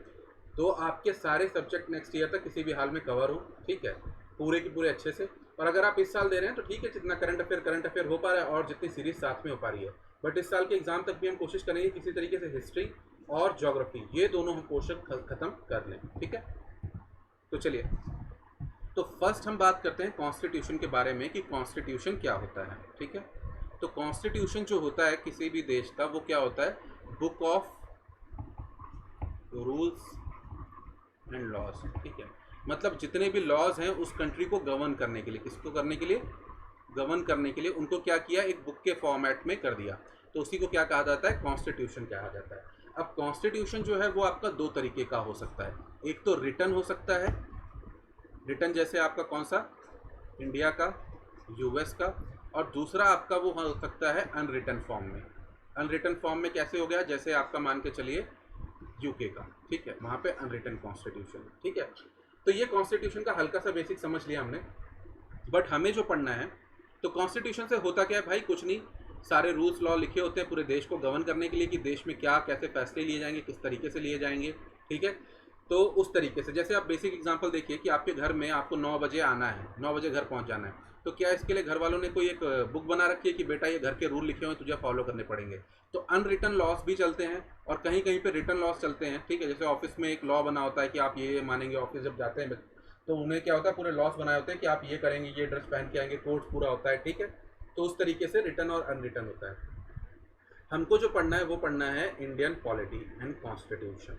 तो आपके सारे सब्जेक्ट नेक्स्ट ईयर तक किसी भी हाल में कवर हो, ठीक है, पूरे के पूरे अच्छे से। और अगर आप इस साल दे रहे हैं तो ठीक है, जितना करंट अफेयर हो पा रहा है और जितनी सीरीज साथ में हो पा रही है, बट इस साल के एग्ज़ाम तक भी हम कोशिश करेंगे किसी तरीके से हिस्ट्री और ज्योग्राफी ये दोनों हम पोर्शन ख़त्म कर लें, ठीक है। तो चलिए, तो फर्स्ट हम बात करते हैं कॉन्स्टिट्यूशन के बारे में कि कॉन्स्टिट्यूशन क्या होता है, ठीक है। तो कॉन्स्टिट्यूशन जो होता है किसी भी देश का, वो क्या होता है, book of rules and laws, ठीक है। मतलब जितने भी लॉज हैं उस कंट्री को गवर्न करने के लिए, किसको करने के लिए, गवर्न करने के लिए, उनको क्या किया, एक बुक के फॉर्मेट में कर दिया, तो उसी को क्या कहा जाता है, कॉन्स्टिट्यूशन कहा जाता है। अब कॉन्स्टिट्यूशन जो है वो आपका दो तरीके का हो सकता है, एक तो रिटन हो सकता है, रिटन जैसे आपका कौन सा, इंडिया का, यूएस का, और दूसरा आपका वो हो सकता है अनरिटन फॉर्म में। अनरिटन फॉर्म में कैसे हो गया, जैसे आपका मान के चलिए यूके का, ठीक है, वहाँ पे अनरिटन कॉन्स्टिट्यूशन, ठीक है। तो ये कॉन्स्टिट्यूशन का हल्का सा बेसिक समझ लिया हमने, बट हमें जो पढ़ना है, तो कॉन्स्टिट्यूशन से होता क्या है भाई, कुछ नहीं, सारे रूल्स लॉ लिखे होते हैं पूरे देश को गवर्न करने के लिए कि देश में क्या कैसे फैसले लिए जाएंगे, किस तरीके से लिए जाएंगे, ठीक है। तो उस तरीके से जैसे आप बेसिक एग्जांपल देखिए कि आपके घर में आपको 9 बजे आना है, 9 बजे घर पहुंच जाना है, तो क्या इसके लिए घर वालों ने कोई एक बुक बना रखी है कि बेटा ये घर के रूल लिखे हुए हैं तुझे फॉलो करने पड़ेंगे। तो अनरिटन लॉस भी चलते हैं और कहीं कहीं पे रिटन लॉस चलते हैं, ठीक है। जैसे ऑफिस में एक लॉ बना होता है कि आप ये मानेंगे, ऑफिस जब जाते हैं तो उन्हें क्या होता है, पूरे लॉस बनाए होते हैं कि आप ये करेंगे, ये ड्रेस पहन के आएंगे, कोर्स पूरा होता है, ठीक है। तो उस तरीके से रिटन और अनरिटन होता है। हमको जो पढ़ना है वो पढ़ना है इंडियन पॉलिटी एंड कॉन्स्टिट्यूशन,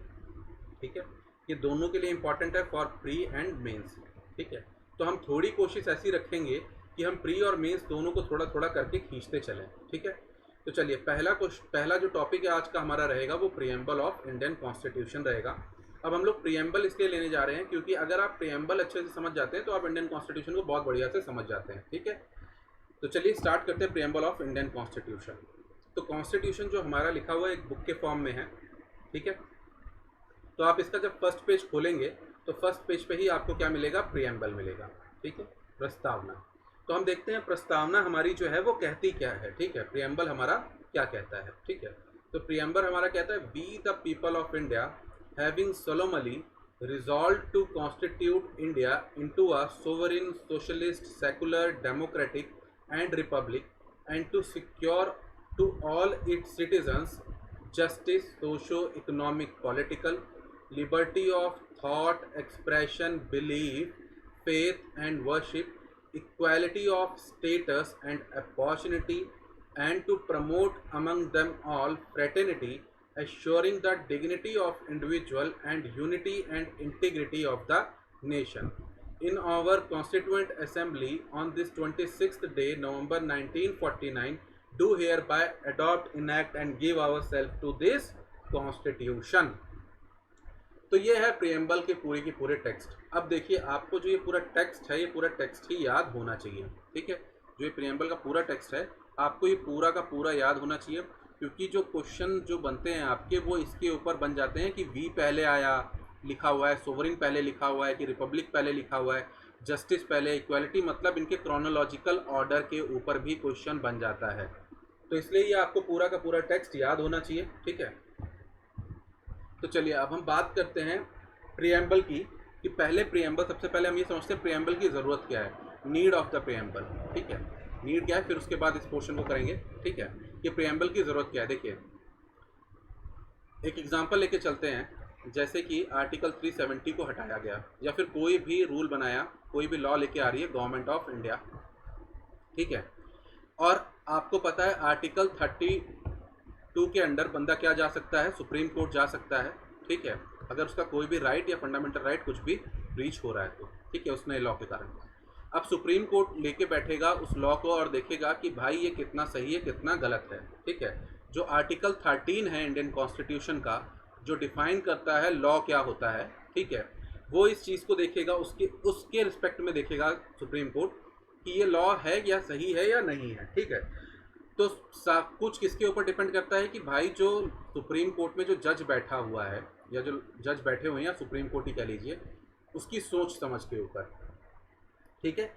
ठीक है। ये दोनों के लिए इंपॉर्टेंट है फॉर प्री एंड मेंस, ठीक है। तो हम थोड़ी कोशिश ऐसी रखेंगे कि हम प्री और मेंस दोनों को थोड़ा थोड़ा करके खींचते चलें, ठीक है। तो चलिए, पहला जो टॉपिक है आज का हमारा रहेगा वो प्रीएम्बल ऑफ इंडियन कॉन्स्टिट्यूशन रहेगा। अब हम लोग प्रीएम्बल इसलिए लेने जा रहे हैं क्योंकि अगर आप प्रीएम्बल अच्छे से समझ जाते हैं तो आप इंडियन कॉन्स्टिट्यूशन को बहुत बढ़िया से समझ जाते हैं, ठीक है। तो चलिए स्टार्ट करते हैं प्रीएम्बल ऑफ इंडियन कॉन्स्टिट्यूशन। तो कॉन्स्टिट्यूशन जो हमारा लिखा हुआ है एक बुक के फॉर्म में है, ठीक है। तो आप इसका जब फर्स्ट पेज खोलेंगे तो फर्स्ट पेज पे ही आपको क्या मिलेगा, प्रीएम्बल मिलेगा, ठीक है, प्रस्तावना। तो हम देखते हैं प्रस्तावना हमारी जो है वो कहती क्या है, ठीक है। प्रीएम्बल हमारा क्या कहता है, ठीक है। तो प्रीएम्बल हमारा कहता है, we the people of India having solemnly resolved to constitute India into a sovereign, socialist, secular, democratic and republic, and to secure to all its citizens justice, socio-economic, political, liberty of thought, expression, belief, faith and worship, equality of status and opportunity, and to promote among them all fraternity, assuring the dignity of individual and unity and integrity of the nation. In our Constituent Assembly on this 26th day, November 1949, do hereby adopt, enact and give ourselves to this Constitution. तो ये है प्रीएम्बल के पूरे टेक्स्ट। अब देखिए, आपको जो ये पूरा टेक्स्ट है, ये पूरा टेक्स्ट ही याद होना चाहिए, ठीक है। जो ये प्रीएम्बल का पूरा टेक्स्ट है, आपको ये पूरा का पूरा याद होना चाहिए, क्योंकि जो क्वेश्चन जो बनते हैं आपके वो इसके ऊपर बन जाते हैं कि वी पहले आया लिखा हुआ है, सोवरिन पहले लिखा हुआ है कि रिपब्लिक पहले लिखा हुआ है, जस्टिस पहले, इक्वालिटी, मतलब इनके क्रोनोलॉजिकल ऑर्डर के ऊपर भी क्वेश्चन बन जाता है। तो इसलिए ये आपको पूरा का पूरा टेक्स्ट याद होना चाहिए, ठीक है। तो चलिए अब हम बात करते हैं प्रीएम्बल की, कि पहले प्रीएम्बल, सबसे पहले हम ये समझते हैं प्रीएम्बल की ज़रूरत क्या है, नीड ऑफ द प्रीएम्बल, ठीक है। नीड क्या है, फिर उसके बाद इस पोर्शन को करेंगे, ठीक है, कि प्रीएम्बल की ज़रूरत क्या है। देखिए एक एग्जांपल लेके चलते हैं, जैसे कि आर्टिकल 370 को हटाया गया, या फिर कोई भी रूल बनाया, कोई भी लॉ लेके आ रही है गवर्नमेंट ऑफ इंडिया, ठीक है, और आपको पता है आर्टिकल 32 के अंडर बंदा क्या जा सकता है, सुप्रीम कोर्ट जा सकता है, ठीक है, अगर उसका कोई भी राइट या फंडामेंटल राइट कुछ भी ब्रीच हो रहा है तो, ठीक है, उस नए लॉ के कारण। अब सुप्रीम कोर्ट लेके बैठेगा उस लॉ को और देखेगा कि भाई ये कितना सही है कितना गलत है, ठीक है। जो आर्टिकल 13 है इंडियन कॉन्स्टिट्यूशन का, जो डिफाइन करता है लॉ क्या होता है, ठीक है, वो इस चीज़ को देखेगा, उसके रिस्पेक्ट में देखेगा सुप्रीम कोर्ट कि ये लॉ है या सही है या नहीं है, ठीक है। तो कुछ किसके ऊपर डिपेंड करता है कि भाई जो सुप्रीम कोर्ट में जो जज बैठा हुआ है, या जो जज बैठे हुए हैं या सुप्रीम कोर्ट ही कह लीजिए, उसकी सोच समझ के ऊपर, ठीक है।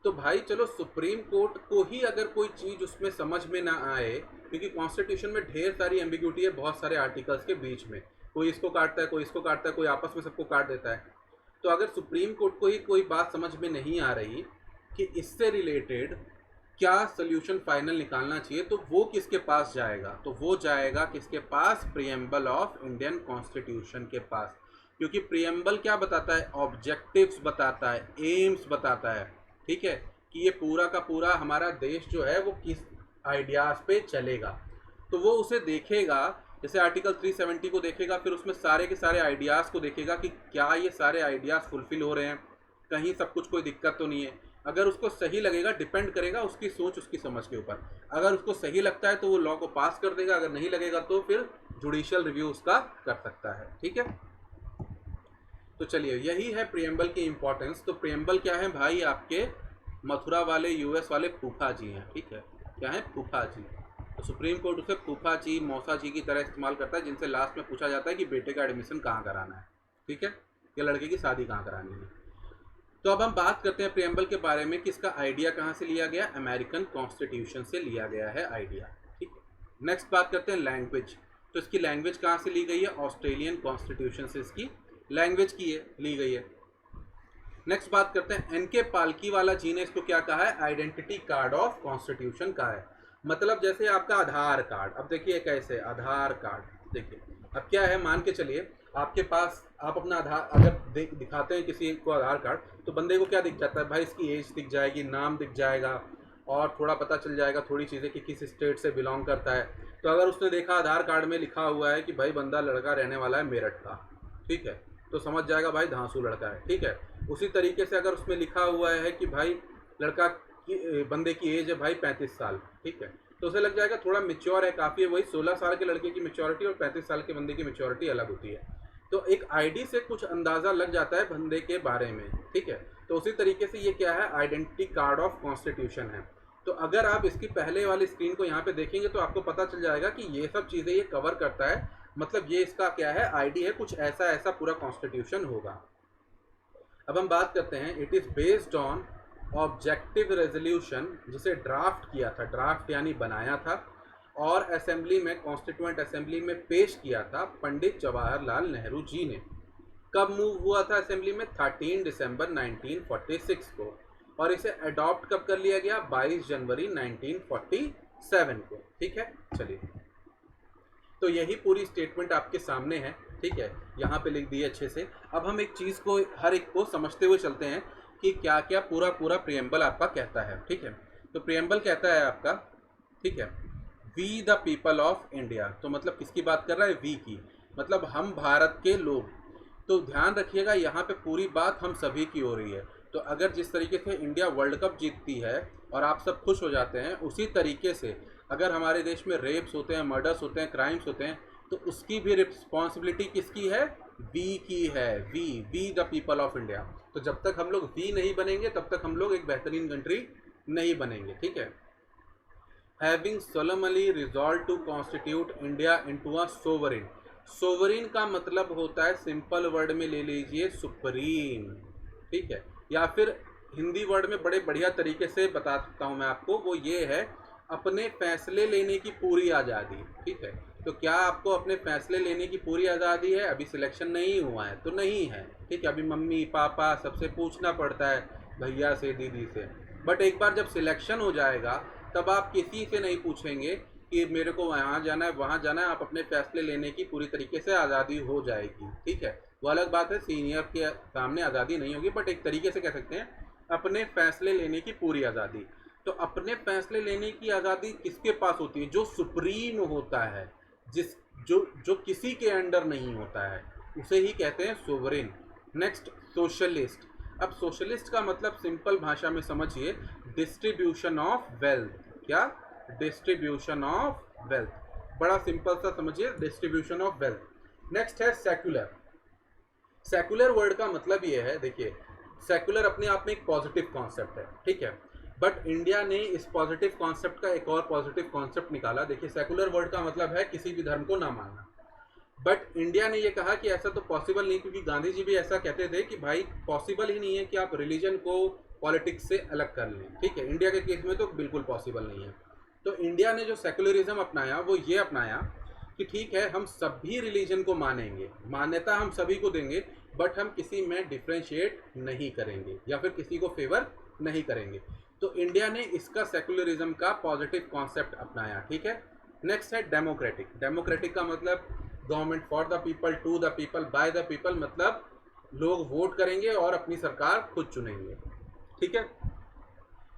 तो भाई चलो सुप्रीम कोर्ट को ही अगर कोई चीज़ उसमें समझ में ना आए, क्योंकि कॉन्स्टिट्यूशन में ढेर सारी एम्बिग्यूटी है बहुत सारे आर्टिकल्स के बीच में, कोई इसको काटता है, कोई इसको काटता है, कोई आपस में सबको काट देता है। तो अगर सुप्रीम कोर्ट को ही कोई बात समझ में नहीं आ रही कि इससे रिलेटेड क्या सोल्यूशन फाइनल निकालना चाहिए, तो वो किसके पास जाएगा? तो वो जाएगा किसके पास? प्रीएम्बल ऑफ इंडियन कॉन्स्टिट्यूशन के पास। क्योंकि प्रीएम्बल क्या बताता है? ऑब्जेक्टिव्स बताता है, एम्स बताता है, ठीक है, कि ये पूरा का पूरा हमारा देश जो है वो किस आइडियाज़ पे चलेगा। तो वो उसे देखेगा, जैसे आर्टिकल 370 को देखेगा, फिर उसमें सारे के सारे आइडियाज़ को देखेगा कि क्या ये सारे आइडियाज़ फुलफिल हो रहे हैं, कहीं सब कुछ कोई दिक्कत तो नहीं है। अगर उसको सही लगेगा, डिपेंड करेगा उसकी सोच उसकी समझ के ऊपर। अगर उसको सही लगता है तो वो लॉ को पास कर देगा, अगर नहीं लगेगा तो फिर जुडिशियल रिव्यू उसका कर सकता है, ठीक है। तो चलिए, यही है प्रीएम्बल की इम्पोर्टेंस। तो प्रीएम्बल क्या है भाई? आपके मथुरा वाले यूएस वाले फूफा जी हैं, ठीक है। क्या है? फूफा जी। तो सुप्रीम कोर्ट उसे फूफा जी, मौसा जी की तरह इस्तेमाल करता है, जिनसे लास्ट में पूछा जाता है कि बेटे का एडमिशन कहाँ कराना है, ठीक है, या लड़के की शादी कहाँ करानी है। तो अब हम बात करते हैं प्रीएम्बल के बारे में कि इसका आइडिया कहाँ से लिया गया? अमेरिकन कॉन्स्टिट्यूशन से लिया गया है आइडिया, ठीक है। नेक्स्ट बात करते हैं लैंग्वेज। तो इसकी लैंग्वेज कहाँ से ली गई है? ऑस्ट्रेलियन कॉन्स्टिट्यूशन से इसकी लैंग्वेज ली गई है। नेक्स्ट बात करते हैं एनके पालकी वाला जी ने इसको क्या कहा है? आइडेंटिटी कार्ड ऑफ कॉन्स्टिट्यूशन कहा है। मतलब जैसे आपका आधार कार्ड, अब देखिए कैसे आधार कार्ड, देखिए अब क्या है, मान के चलिए आपके पास, आप अपना आधार अगर दिखाते हैं किसी को आधार कार्ड, तो बंदे को क्या दिख जाता है भाई? इसकी एज दिख जाएगी, नाम दिख जाएगा, और थोड़ा पता चल जाएगा थोड़ी चीज़ें कि किस स्टेट से बिलोंग करता है। तो अगर उसने देखा आधार कार्ड में लिखा हुआ है कि भाई बंदा लड़का रहने वाला है मेरठ का, ठीक है, तो समझ जाएगा भाई धांसू लड़का है, ठीक है। उसी तरीके से अगर उसमें लिखा हुआ है कि भाई लड़का की, बंदे की एज है भाई 35 साल, ठीक है, तो उसे लग जाएगा थोड़ा मेच्योर है काफ़ी है। वही 16 साल के लड़के की मेच्योरिटी और 35 साल के बंदे की मेच्योरिटी अलग होती है। तो एक आईडी से कुछ अंदाज़ा लग जाता है बंदे के बारे में, ठीक है। तो उसी तरीके से ये क्या है? आइडेंटिटी कार्ड ऑफ कॉन्स्टिट्यूशन है। तो अगर आप इसकी पहले वाली स्क्रीन को यहाँ पे देखेंगे तो आपको पता चल जाएगा कि ये सब चीज़ें ये कवर करता है। मतलब ये इसका क्या है? आईडी है, कुछ ऐसा ऐसा पूरा कॉन्स्टिट्यूशन होगा। अब हम बात करते हैं, it is based on objective resolution, जिसे ड्राफ्ट किया था, ड्राफ्ट यानी बनाया था, और असेंबली में, कॉन्स्टिट्यूएंट असेंबली में पेश किया था पंडित जवाहरलाल नेहरू जी ने। कब मूव हुआ था असेंबली में? 13 दिसंबर 1946 को। और इसे अडॉप्ट कब कर लिया गया? 22 जनवरी 1947 को, ठीक है। चलिए, तो यही पूरी स्टेटमेंट आपके सामने है, ठीक है, यहाँ पे लिख दी है अच्छे से। अब हम एक चीज़ को, हर एक को समझते हुए चलते हैं कि क्या क्या पूरा प्रीएम्बल आपका कहता है, ठीक है। तो प्रीएम्बल कहता है आपका, ठीक है, we the people of India. तो मतलब किसकी बात कर रहा है? वी की, मतलब हम भारत के लोग। तो ध्यान रखिएगा, यहाँ पे पूरी बात हम सभी की हो रही है। तो अगर जिस तरीके से इंडिया वर्ल्ड कप जीतती है और आप सब खुश हो जाते हैं, उसी तरीके से अगर हमारे देश में रेप्स होते हैं, मर्डर्स होते हैं, क्राइम्स होते हैं, तो उसकी भी रिस्पॉन्सिबिलिटी किसकी है? वी की है। We the people of India. तो जब तक हम लोग वी नहीं बनेंगे तब तक हम लोग एक बेहतरीन कंट्री नहीं बनेंगे, ठीक है। Having solemnly resolve to constitute India into a sovereign. Sovereign का मतलब होता है, सिंपल वर्ड में ले लीजिए, सुप्रीम, ठीक है। या फिर हिंदी वर्ड में बड़े बढ़िया तरीके से बता सकता हूँ मैं आपको, वो ये है अपने फैसले लेने की पूरी आज़ादी, ठीक है। तो क्या आपको अपने फैसले लेने की पूरी आज़ादी है? अभी सिलेक्शन नहीं हुआ है तो नहीं है, ठीक है। अभी मम्मी पापा सबसे पूछना पड़ता है, भैया से, दीदी से। बट एक बार जब सिलेक्शन हो जाएगा तब आप किसी से नहीं पूछेंगे कि मेरे को वहाँ जाना है, वहाँ जाना है। आप अपने फैसले लेने की पूरी तरीके से आज़ादी हो जाएगी, ठीक है। वो अलग बात है, सीनियर के सामने आज़ादी नहीं होगी, बट एक तरीके से कह सकते हैं अपने फैसले लेने की पूरी आज़ादी। तो अपने फैसले लेने की आज़ादी किसके पास होती है? जो सुप्रीम होता है, जो किसी के अंडर नहीं होता है, उसे ही कहते हैं सोवरेन। Next, socialist. अब सोशलिस्ट का मतलब सिंपल भाषा में समझिए, डिस्ट्रीब्यूशन ऑफ वेल्थ। क्या? डिस्ट्रीब्यूशन ऑफ वेल्थ, बड़ा सिंपल सा समझिए, डिस्ट्रीब्यूशन ऑफ वेल्थ। नेक्स्ट है सेक्युलर। सेक्युलर वर्ड का मतलब ये है, देखिए, सेक्युलर अपने आप में एक पॉजिटिव कॉन्सेप्ट है, ठीक है, बट इंडिया ने इस पॉजिटिव कॉन्सेप्ट का एक और पॉजिटिव कॉन्सेप्ट निकाला। देखिए, सेक्युलर वर्ड का मतलब है किसी भी धर्म को ना मानना। बट इंडिया ने ये कहा कि ऐसा तो पॉसिबल नहीं, क्योंकि गांधी जी भी ऐसा कहते थे कि भाई पॉसिबल ही नहीं है कि आप रिलीजन को पॉलिटिक्स से अलग कर लें। ठीक है, इंडिया के केस में तो बिल्कुल पॉसिबल नहीं है। तो इंडिया ने जो सेकुलरिज्म अपनाया वो ये अपनाया कि ठीक है हम सभी रिलीजन को मानेंगे, मान्यता हम सभी को देंगे, बट हम किसी में डिफ्रेंशिएट नहीं करेंगे या फिर किसी को फेवर नहीं करेंगे। तो इंडिया ने इसका सेकुलरिज्म का पॉजिटिव कॉन्सेप्ट अपनाया। ठीक है, नेक्स्ट है डेमोक्रेटिक। डेमोक्रेटिक का मतलब government for the people, to the people, by the people, मतलब लोग वोट करेंगे और अपनी सरकार खुद चुनेंगे। ठीक है,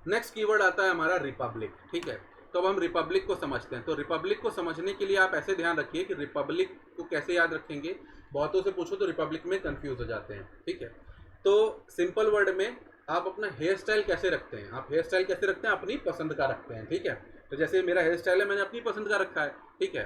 नेक्स्ट कीवर्ड आता है हमारा रिपब्लिक। ठीक है, तो अब हम रिपब्लिक को समझते हैं। तो रिपब्लिक को समझने के लिए आप ऐसे ध्यान रखिए कि रिपब्लिक को कैसे याद रखेंगे। बहुतों से पूछो तो रिपब्लिक में कंफ्यूज हो जाते हैं। ठीक है, तो सिंपल वर्ड में आप अपना हेयर स्टाइल कैसे रखते हैं, आप हेयर स्टाइल कैसे रखते हैं, अपनी पसंद का रखते हैं। ठीक है, तो जैसे मेरा हेयर स्टाइल है, मैंने अपनी पसंद का रखा है। ठीक है,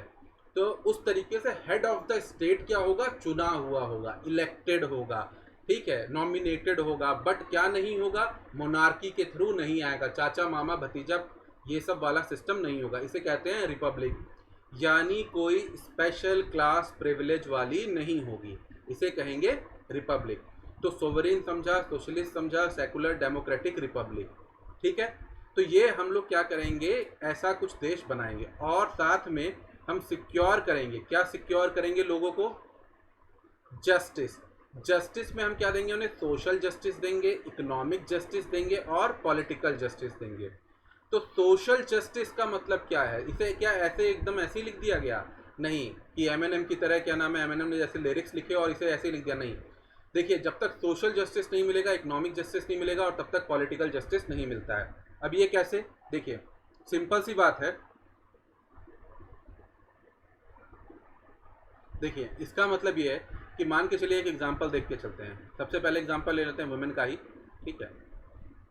तो उस तरीके से हेड ऑफ द स्टेट क्या होगा, चुना हुआ होगा, इलेक्टेड होगा। ठीक है, नॉमिनेटेड होगा, बट क्या नहीं होगा, मोनार्की के थ्रू नहीं आएगा, चाचा मामा भतीजा ये सब वाला सिस्टम नहीं होगा। इसे कहते हैं रिपब्लिक, यानी कोई स्पेशल क्लास प्रिविलेज वाली नहीं होगी, इसे कहेंगे रिपब्लिक। तो सोवरेन समझा, सोशलिस्ट समझा, सेकुलर, डेमोक्रेटिक, रिपब्लिक। ठीक है, तो ये हम लोग क्या करेंगे, ऐसा कुछ देश बनाएंगे और साथ में हम सिक्योर करेंगे। क्या सिक्योर करेंगे लोगों को, जस्टिस। जस्टिस में हम क्या देंगे उन्हें, सोशल जस्टिस देंगे, इकोनॉमिक जस्टिस देंगे और पॉलिटिकल जस्टिस देंगे। तो सोशल जस्टिस का मतलब क्या है, इसे क्या ऐसे एकदम ऐसे ही लिख दिया गया, नहीं कि एमएनएम की तरह, क्या नाम है, एमएनएम ने जैसे लिरिक्स लिखे और इसे ऐसे ही लिख दिया, नहीं। देखिए, जब तक सोशल जस्टिस नहीं मिलेगा, इकोनॉमिक जस्टिस नहीं मिलेगा और तब तक पॉलिटिकल जस्टिस नहीं मिलता है। अब ये कैसे, देखिए सिंपल सी बात है। देखिए, इसका मतलब ये है कि मान के चलिए एक एग्जांपल देख के चलते हैं। सबसे पहले एग्जांपल ले लेते हैं वुमेन का ही। ठीक है,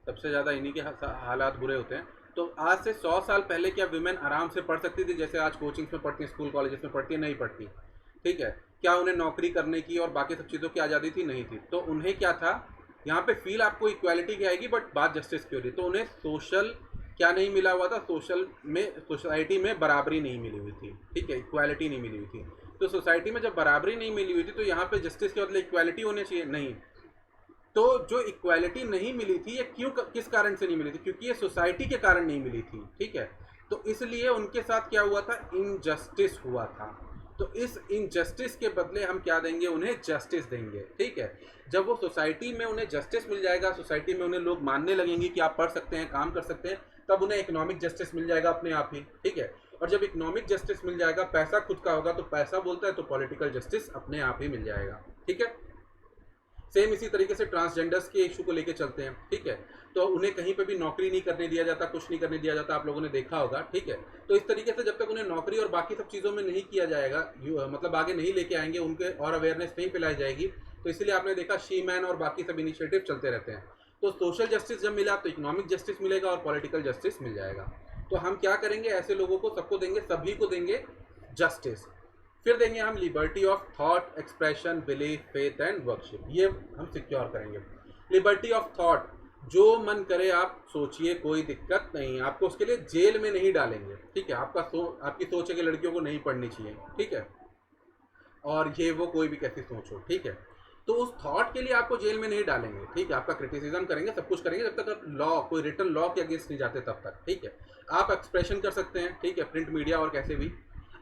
सबसे ज़्यादा इन्हीं के हालात बुरे होते हैं। तो आज से 100 साल पहले क्या विमेन आराम से पढ़ सकती थी जैसे आज कोचिंग्स में पढ़ती हैं, स्कूल कॉलेजेस में पढ़ती है, नहीं पढ़ती। ठीक है, क्या उन्हें नौकरी करने की और बाकी सब चीज़ों की आज़ादी थी, नहीं थी। तो उन्हें क्या था, यहाँ पे फील आपको इक्वालिटी की आएगी, बट बात जस्टिस की हो रही। तो उन्हें सोशल क्या नहीं मिला हुआ था, सोशल में, सोसाइटी में बराबरी नहीं मिली हुई थी। ठीक है, इक्वालिटी नहीं मिली हुई थी। तो सोसाइटी में जब बराबरी नहीं मिली हुई थी तो यहाँ पे जस्टिस के बदले इक्वालिटी होनी चाहिए, नहीं। तो जो इक्वालिटी नहीं मिली थी ये क्यों, किस कारण से नहीं मिली थी, क्योंकि ये सोसाइटी के कारण नहीं मिली थी। ठीक है, तो इसलिए उनके साथ क्या हुआ था, इनजस्टिस हुआ था। तो इस इनजस्टिस के बदले हम क्या देंगे, उन्हें जस्टिस देंगे। ठीक है, जब वो सोसाइटी में उन्हें जस्टिस मिल जाएगा, सोसाइटी में उन्हें लोग मानने लगेंगे कि आप पढ़ सकते हैं, काम कर सकते हैं, तब उन्हें इकोनॉमिक जस्टिस मिल जाएगा अपने आप ही। ठीक है, और जब इकोनॉमिक जस्टिस मिल जाएगा, पैसा खुद का होगा, तो पैसा बोलता है, तो पॉलिटिकल जस्टिस अपने आप ही मिल जाएगा। ठीक है, सेम इसी तरीके से ट्रांसजेंडर्स के इशू को लेके चलते हैं। ठीक है, तो उन्हें कहीं पे भी नौकरी नहीं करने दिया जाता, कुछ नहीं करने दिया जाता, आप लोगों ने देखा होगा। ठीक है, तो इस तरीके से जब तक उन्हें नौकरी और बाकी सब चीज़ों में नहीं किया जाएगा, मतलब आगे नहीं लेके आएंगे, उनके और अवेयरनेस नहीं फैलाई जाएगी, तो इसलिए आपने देखा शी मैन और बाकी सब इनिशिएटिव चलते रहते हैं। तो सोशल जस्टिस जब मिला तो इकोनॉमिक जस्टिस मिलेगा और पॉलिटिकल जस्टिस मिल जाएगा। तो हम क्या करेंगे, ऐसे लोगों को सबको देंगे, सभी को देंगे जस्टिस। फिर देंगे हम liberty of thought, expression, belief, faith and worship, ये हम सिक्योर करेंगे। लिबर्टी ऑफ थॉट, जो मन करे आप सोचिए, कोई दिक्कत नहीं, आपको उसके लिए जेल में नहीं डालेंगे। ठीक है, आपकी सोच है कि लड़कियों को नहीं पढ़नी चाहिए। ठीक है, और ये वो कोई भी कैसी सोच हो। ठीक है, तो उस थॉट के लिए आपको जेल में नहीं डालेंगे। ठीक है, आपका क्रिटिसिज्म करेंगे, सब कुछ करेंगे, जब तक आप लॉ, कोई रिटन लॉ के अगेंस्ट नहीं जाते तब तक। ठीक है, आप एक्सप्रेशन कर सकते हैं। ठीक है, प्रिंट मीडिया और कैसे भी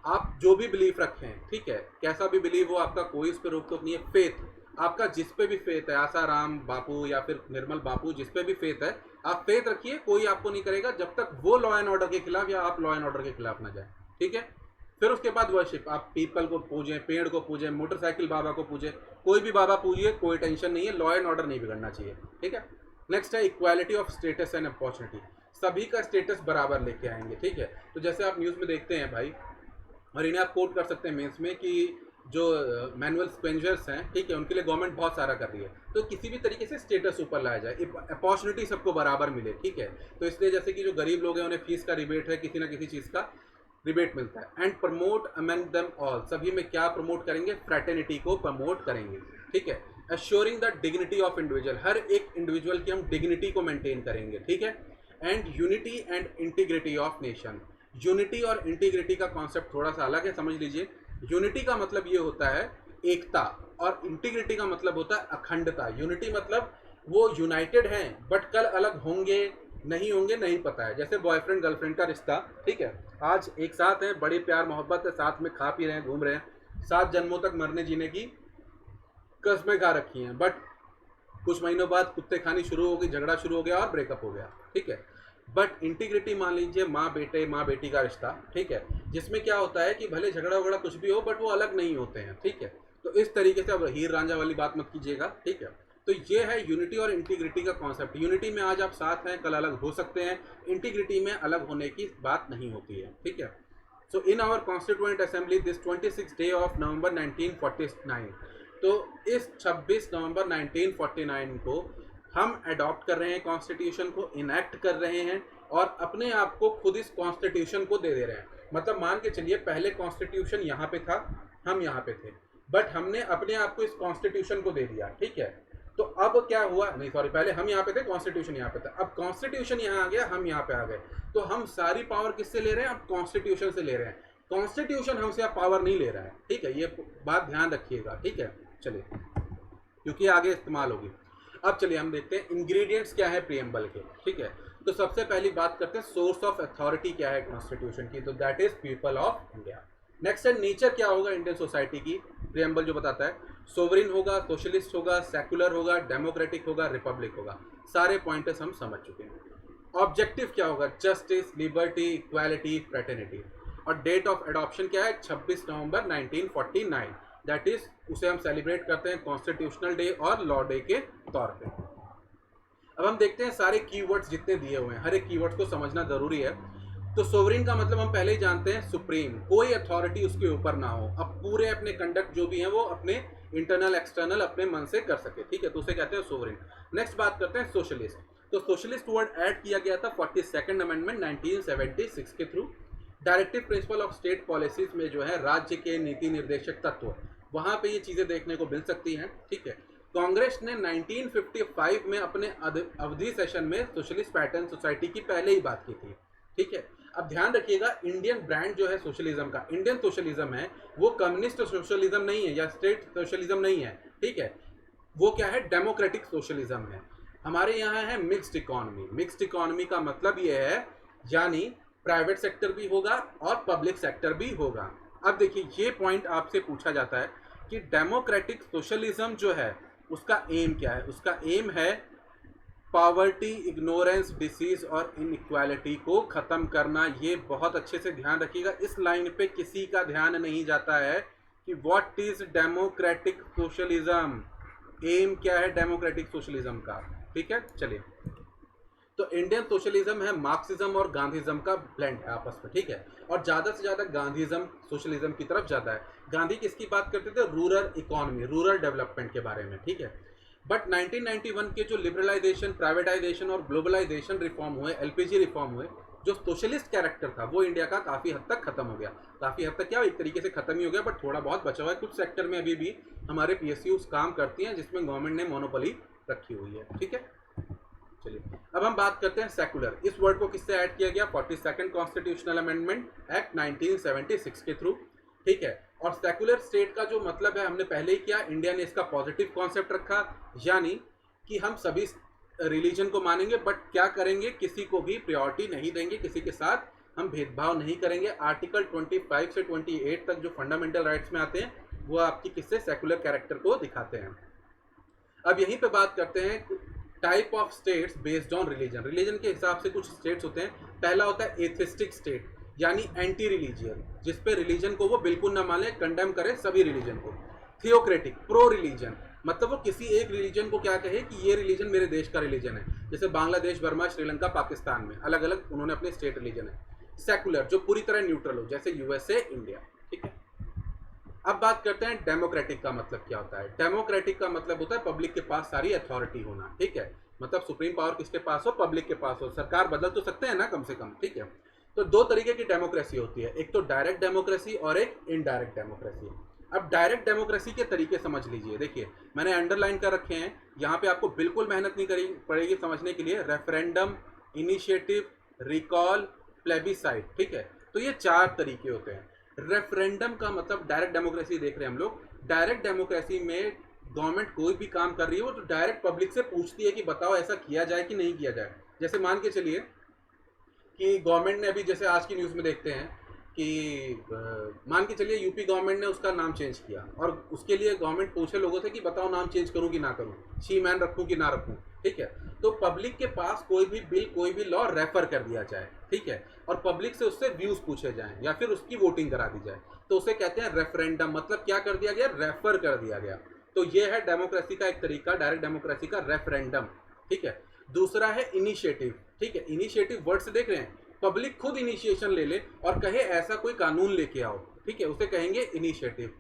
आप जो भी बिलीफ रखें, ठीक है, कैसा भी बिलीव हो आपका, कोई उस पर रोक टोक नहीं है। फेथ, आपका जिस पे भी फेथ है, आसाराम बापू या फिर निर्मल बापू, जिस पे भी फेथ है, आप फेथ रखिए, कोई आपको नहीं करेगा जब तक वो लॉ एंड ऑर्डर के खिलाफ या आप लॉ एंड ऑर्डर के खिलाफ ना जाए। ठीक है, फिर उसके बाद वर्शिप, आप पीपल को पूजें, पेड़ को पूजें, मोटरसाइकिल बाबा को पूजें, कोई भी बाबा पूजिए, कोई टेंशन नहीं है, लॉ एंड ऑर्डर नहीं बिगड़ना चाहिए। ठीक है, नेक्स्ट है equality of status and opportunity, सभी का स्टेटस बराबर लेके आएंगे। ठीक है, तो जैसे आप न्यूज़ में देखते हैं भाई, और इन्हें आप कोट कर सकते हैं मेंस में, कि जो मैनुअल स्पेंजर्स हैं, ठीक है, उनके लिए गवर्नमेंट बहुत सारा कर रही है, तो किसी भी तरीके से स्टेटस ऊपर लाया जाए, अपॉर्चुनिटी सबको बराबर मिले। ठीक है, तो इसलिए जैसे कि जो गरीब लोग हैं उन्हें फीस का रिबेट है, किसी ना किसी चीज़ का रिबेट मिलता है। And promote among them all, सभी में क्या प्रमोट करेंगे, फ्रैटर्निटी को प्रमोट करेंगे। ठीक है, assuring the dignity of individual, हर एक इंडिविजुअल की हम डिग्निटी को मेंटेन करेंगे। ठीक है, and unity and integrity of nation, unity और इंटीग्रिटी का कॉन्सेप्ट थोड़ा सा अलग है, समझ लीजिए। यूनिटी का मतलब ये होता है एकता, और इंटीग्रिटी का मतलब होता है अखंडता। यूनिटी मतलब वो यूनाइटेड हैं बट कल अलग होंगे नहीं होंगे नहीं पता है, जैसे बॉयफ्रेंड गर्लफ्रेंड का रिश्ता, ठीक है, आज एक साथ हैं, बड़े प्यार मोहब्बत है, साथ में खा पी रहे हैं, घूम रहे हैं, 7 जन्मों तक मरने जीने की कस्में खा रखी हैं, बट कुछ महीनों बाद कुत्ते खानी शुरू हो गई, झगड़ा शुरू हो गया और ब्रेकअप हो गया, ठीक है। बट इंटीग्रिटी मान लीजिए माँ बेटी का रिश्ता, ठीक है, जिसमें क्या होता है कि भले झगड़ा वगड़ा कुछ भी हो बट वो अलग नहीं होते हैं, ठीक है। तो इस तरीके से, अब हीर रांझा वाली बात मत कीजिएगा, ठीक है। तो ये है यूनिटी और इंटीग्रिटी का कॉन्सेप्ट। यूनिटी में आज आप साथ हैं, कल अलग हो सकते हैं, इंटीग्रिटी में अलग होने की बात नहीं होती है, ठीक है। So in our constituent assembly this 26 day of November 1949, तो इस 26 नवंबर 1949 को हम अडॉप्ट कर रहे हैं, कॉन्स्टिट्यूशन को इनैक्ट कर रहे हैं और अपने आप को खुद इस कॉन्स्टिट्यूशन को दे दे रहे हैं। मतलब मान के चलिए पहले कॉन्स्टिट्यूशन यहाँ पे था, हम यहाँ पे थे, बट हमने अपने आप को इस कॉन्स्टिट्यूशन को दे दिया, ठीक है। तो अब क्या हुआ, नहीं सॉरी, पहले हम यहाँ पे थे, कॉन्स्टिट्यूशन यहाँ पे था, अब कॉन्स्टिट्यूशन यहाँ आ गया, हम यहाँ पे आ गए, तो हम सारी पावर किससे ले रहे हैं, अब कॉन्स्टिट्यूशन से ले रहे हैं। कॉन्स्टिट्यूशन हमसे अब पावर नहीं ले रहा है, ठीक है, ये बात ध्यान रखिएगा, ठीक है। चलिए, क्योंकि आगे इस्तेमाल होगी। अब चलिए हम देखते हैं इंग्रेडिएंट्स क्या है प्रीएम्बल के, ठीक है। तो सबसे पहली बात करते हैं सोर्स ऑफ अथॉरिटी क्या है कॉन्स्टिट्यूशन की, तो that is people of India. Next है नेचर क्या होगा इंडियन सोसाइटी की, प्रीएम्बल जो बताता है, सोवरिन होगा, सोशलिस्ट होगा, सेकुलर होगा, डेमोक्रेटिक होगा, रिपब्लिक होगा। सारे पॉइंट्स हम समझ चुके हैं। ऑब्जेक्टिव क्या होगा, जस्टिस, लिबर्टी, इक्वालिटी, फ्रेटर्निटी। और डेट ऑफ एडॉप्शन क्या है, 26 नवंबर 1949, दैट इज उसे हम सेलिब्रेट करते हैं कॉन्स्टिट्यूशनल डे और लॉ डे के तौर पे। अब हम देखते हैं सारे कीवर्ड्स जितने दिए हुए हैं, हर एक कीवर्ड्स को समझना जरूरी है। तो सोवरिन का मतलब हम पहले ही जानते हैं, सुप्रीम, कोई अथॉरिटी उसके ऊपर ना हो, अब पूरे अपने कंडक्ट जो भी हैं वो अपने इंटरनल एक्सटर्नल अपने मन से कर सके, ठीक है, तो उसे कहते हैं सोवरिन। नेक्स्ट बात करते हैं सोशलिस्ट। तो सोशलिस्ट वर्ड ऐड किया गया था 42nd अमेंडमेंट 1976 के through. Directive principle of state policies में जो है राज्य के नीति निर्देशक तत्व, वहां पे ये चीजें देखने को मिल सकती हैं, ठीक है। कांग्रेस ने 1955 में अपने अवधि सेशन में सोशलिस्ट पैटर्न सोसाइटी की पहले ही बात की थी, ठीक है। अब ध्यान रखिएगा, इंडियन ब्रांड जो है सोशलिज्म का, इंडियन सोशलिज्म है, वो कम्युनिस्ट सोशलिज्म नहीं है या स्टेट सोशलिज्म नहीं है, ठीक है, वो क्या है, डेमोक्रेटिक सोशलिज्म है। हमारे यहाँ है मिक्स्ड इकोनॉमी। मिक्स्ड इकोनॉमी का मतलब ये है, यानी प्राइवेट सेक्टर भी होगा और पब्लिक सेक्टर भी होगा। अब देखिए, ये पॉइंट आपसे पूछा जाता है कि डेमोक्रेटिक सोशलिज्म जो है उसका एम क्या है। उसका एम है पॉवर्टी, इग्नोरेंस, डिसीज और इनइक्वालिटी को खत्म करना। ये बहुत अच्छे से ध्यान रखिएगा, इस लाइन पे किसी का ध्यान नहीं जाता है कि व्हाट इज डेमोक्रेटिक सोशलिज्म, एम क्या है डेमोक्रेटिक सोशलिज्म का, ठीक है। चलिए, तो इंडियन सोशलिज्म है मार्क्सिज्म और गांधीज्म का ब्लेंड है आपस में, ठीक है, और ज़्यादा से ज़्यादा गांधीज्म सोशलिज्म की तरफ ज़्यादा है। गांधी किसकी बात करते थे, रूरल इकोनॉमी, रूरल डेवलपमेंट के बारे में, ठीक है। बट 1991 के जो लिबरलाइजेशन, प्राइवेटाइजेशन और ग्लोबलाइजेशन रिफॉर्म हुए, एलपीजी रिफॉर्म हुए, जो सोशलिस्ट कैरेक्टर था वो इंडिया का काफ़ी हद तक खत्म हो गया। काफ़ी हद तक क्या, एक तरीके से खत्म ही हो गया, बट थोड़ा बहुत बचा हुआ है। कुछ सेक्टर में अभी भी हमारे PSUs काम करती हैं जिसमें गवर्नमेंट ने मोनोपोली रखी हुई है, ठीक है। चलिए, अब हम बात करते हैं सेकुलर। इस वर्ड को किससे ऐड किया गया, 42nd कॉन्स्टिट्यूशनल अमेंडमेंट एक्ट 1976 के थ्रू, ठीक है। और सेकुलर स्टेट का जो मतलब है हमने पहले ही किया, इंडिया ने इसका पॉजिटिव कॉन्सेप्ट रखा, यानी कि हम सभी रिलीजन को मानेंगे बट क्या करेंगे, किसी को भी प्रायोरिटी नहीं देंगे, किसी के साथ हम भेदभाव नहीं करेंगे। आर्टिकल 25 से 28 तक जो फंडामेंटल राइट्स में आते हैं वो आपकी किससे, सेकुलर कैरेक्टर को दिखाते हैं। अब यहीं पे बात करते हैं type of states based on religion. Religion के हिसाब से कुछ स्टेट्स होते हैं। पहला होता है एथिस्टिक स्टेट, यानी एंटी रिलीजियन, जिसपे रिलीजन को वो बिल्कुल ना माने, कंडेम करे सभी रिलीजन को। थियोक्रेटिक, प्रो रिलीजन, मतलब वो किसी एक रिलीजन को क्या कहे कि ये रिलीजन मेरे देश का रिलीजन है, जैसे बांग्लादेश, बर्मा, श्रीलंका, पाकिस्तान में अलग अलग उन्होंने अपने स्टेट रिलीजन है। सेकुलर, जो पूरी तरह न्यूट्रल हो, जैसे USA, इंडिया, ठीक है। अब बात करते हैं डेमोक्रेटिक का मतलब क्या होता है। डेमोक्रेटिक का मतलब होता है पब्लिक के पास सारी अथॉरिटी होना, ठीक है, मतलब सुप्रीम पावर किसके पास हो, पब्लिक के पास हो। सरकार बदल तो सकते हैं ना कम से कम, ठीक है। तो दो तरीके की डेमोक्रेसी होती है, एक तो डायरेक्ट डेमोक्रेसी और एक इनडायरेक्ट डेमोक्रेसी। अब डायरेक्ट डेमोक्रेसी के तरीके समझ लीजिए। देखिए, मैंने अंडरलाइन कर रखे हैं, यहाँ पे आपको बिल्कुल मेहनत नहीं करी पड़ेगी समझने के लिए। रेफरेंडम, इनिशिएटिव, रिकॉल, प्लेबिसाइट, ठीक है। तो ये 4 तरीके होते हैं। रेफरेंडम का मतलब डायरेक्ट डेमोक्रेसी देख रहे हैं हम लोग। डायरेक्ट डेमोक्रेसी में गवर्नमेंट कोई भी काम कर रही है वो तो डायरेक्ट पब्लिक से पूछती है कि बताओ ऐसा किया जाए कि नहीं किया जाए। जैसे मान के चलिए कि गवर्नमेंट ने अभी, जैसे आज की न्यूज़ में देखते हैं कि मान के चलिए यूपी गवर्नमेंट ने उसका नाम चेंज किया और उसके लिए गवर्नमेंट पूछे लोगों से कि बताओ नाम चेंज करूं कि ना करूं, शी मैन रखूं कि ना रखूं। ठीक है, तो पब्लिक के पास कोई भी बिल, कोई भी लॉ रेफर कर दिया जाए, ठीक है, और पब्लिक से उससे व्यूज पूछे जाएं या फिर उसकी वोटिंग करा दी जाए, तो उसे कहते हैं रेफरेंडम। मतलब क्या कर दिया गया, रेफर कर दिया गया। तो ये है डेमोक्रेसी का एक तरीका, डायरेक्ट डेमोक्रेसी का, रेफरेंडम। ठीक है, दूसरा है इनिशिएटिव। ठीक है, इनिशिएटिव वर्ड से देख रहे हैं, पब्लिक खुद इनिशिएशन ले ले और कहे ऐसा कोई कानून लेके आओ, ठीक है, उसे कहेंगे इनिशिएटिव।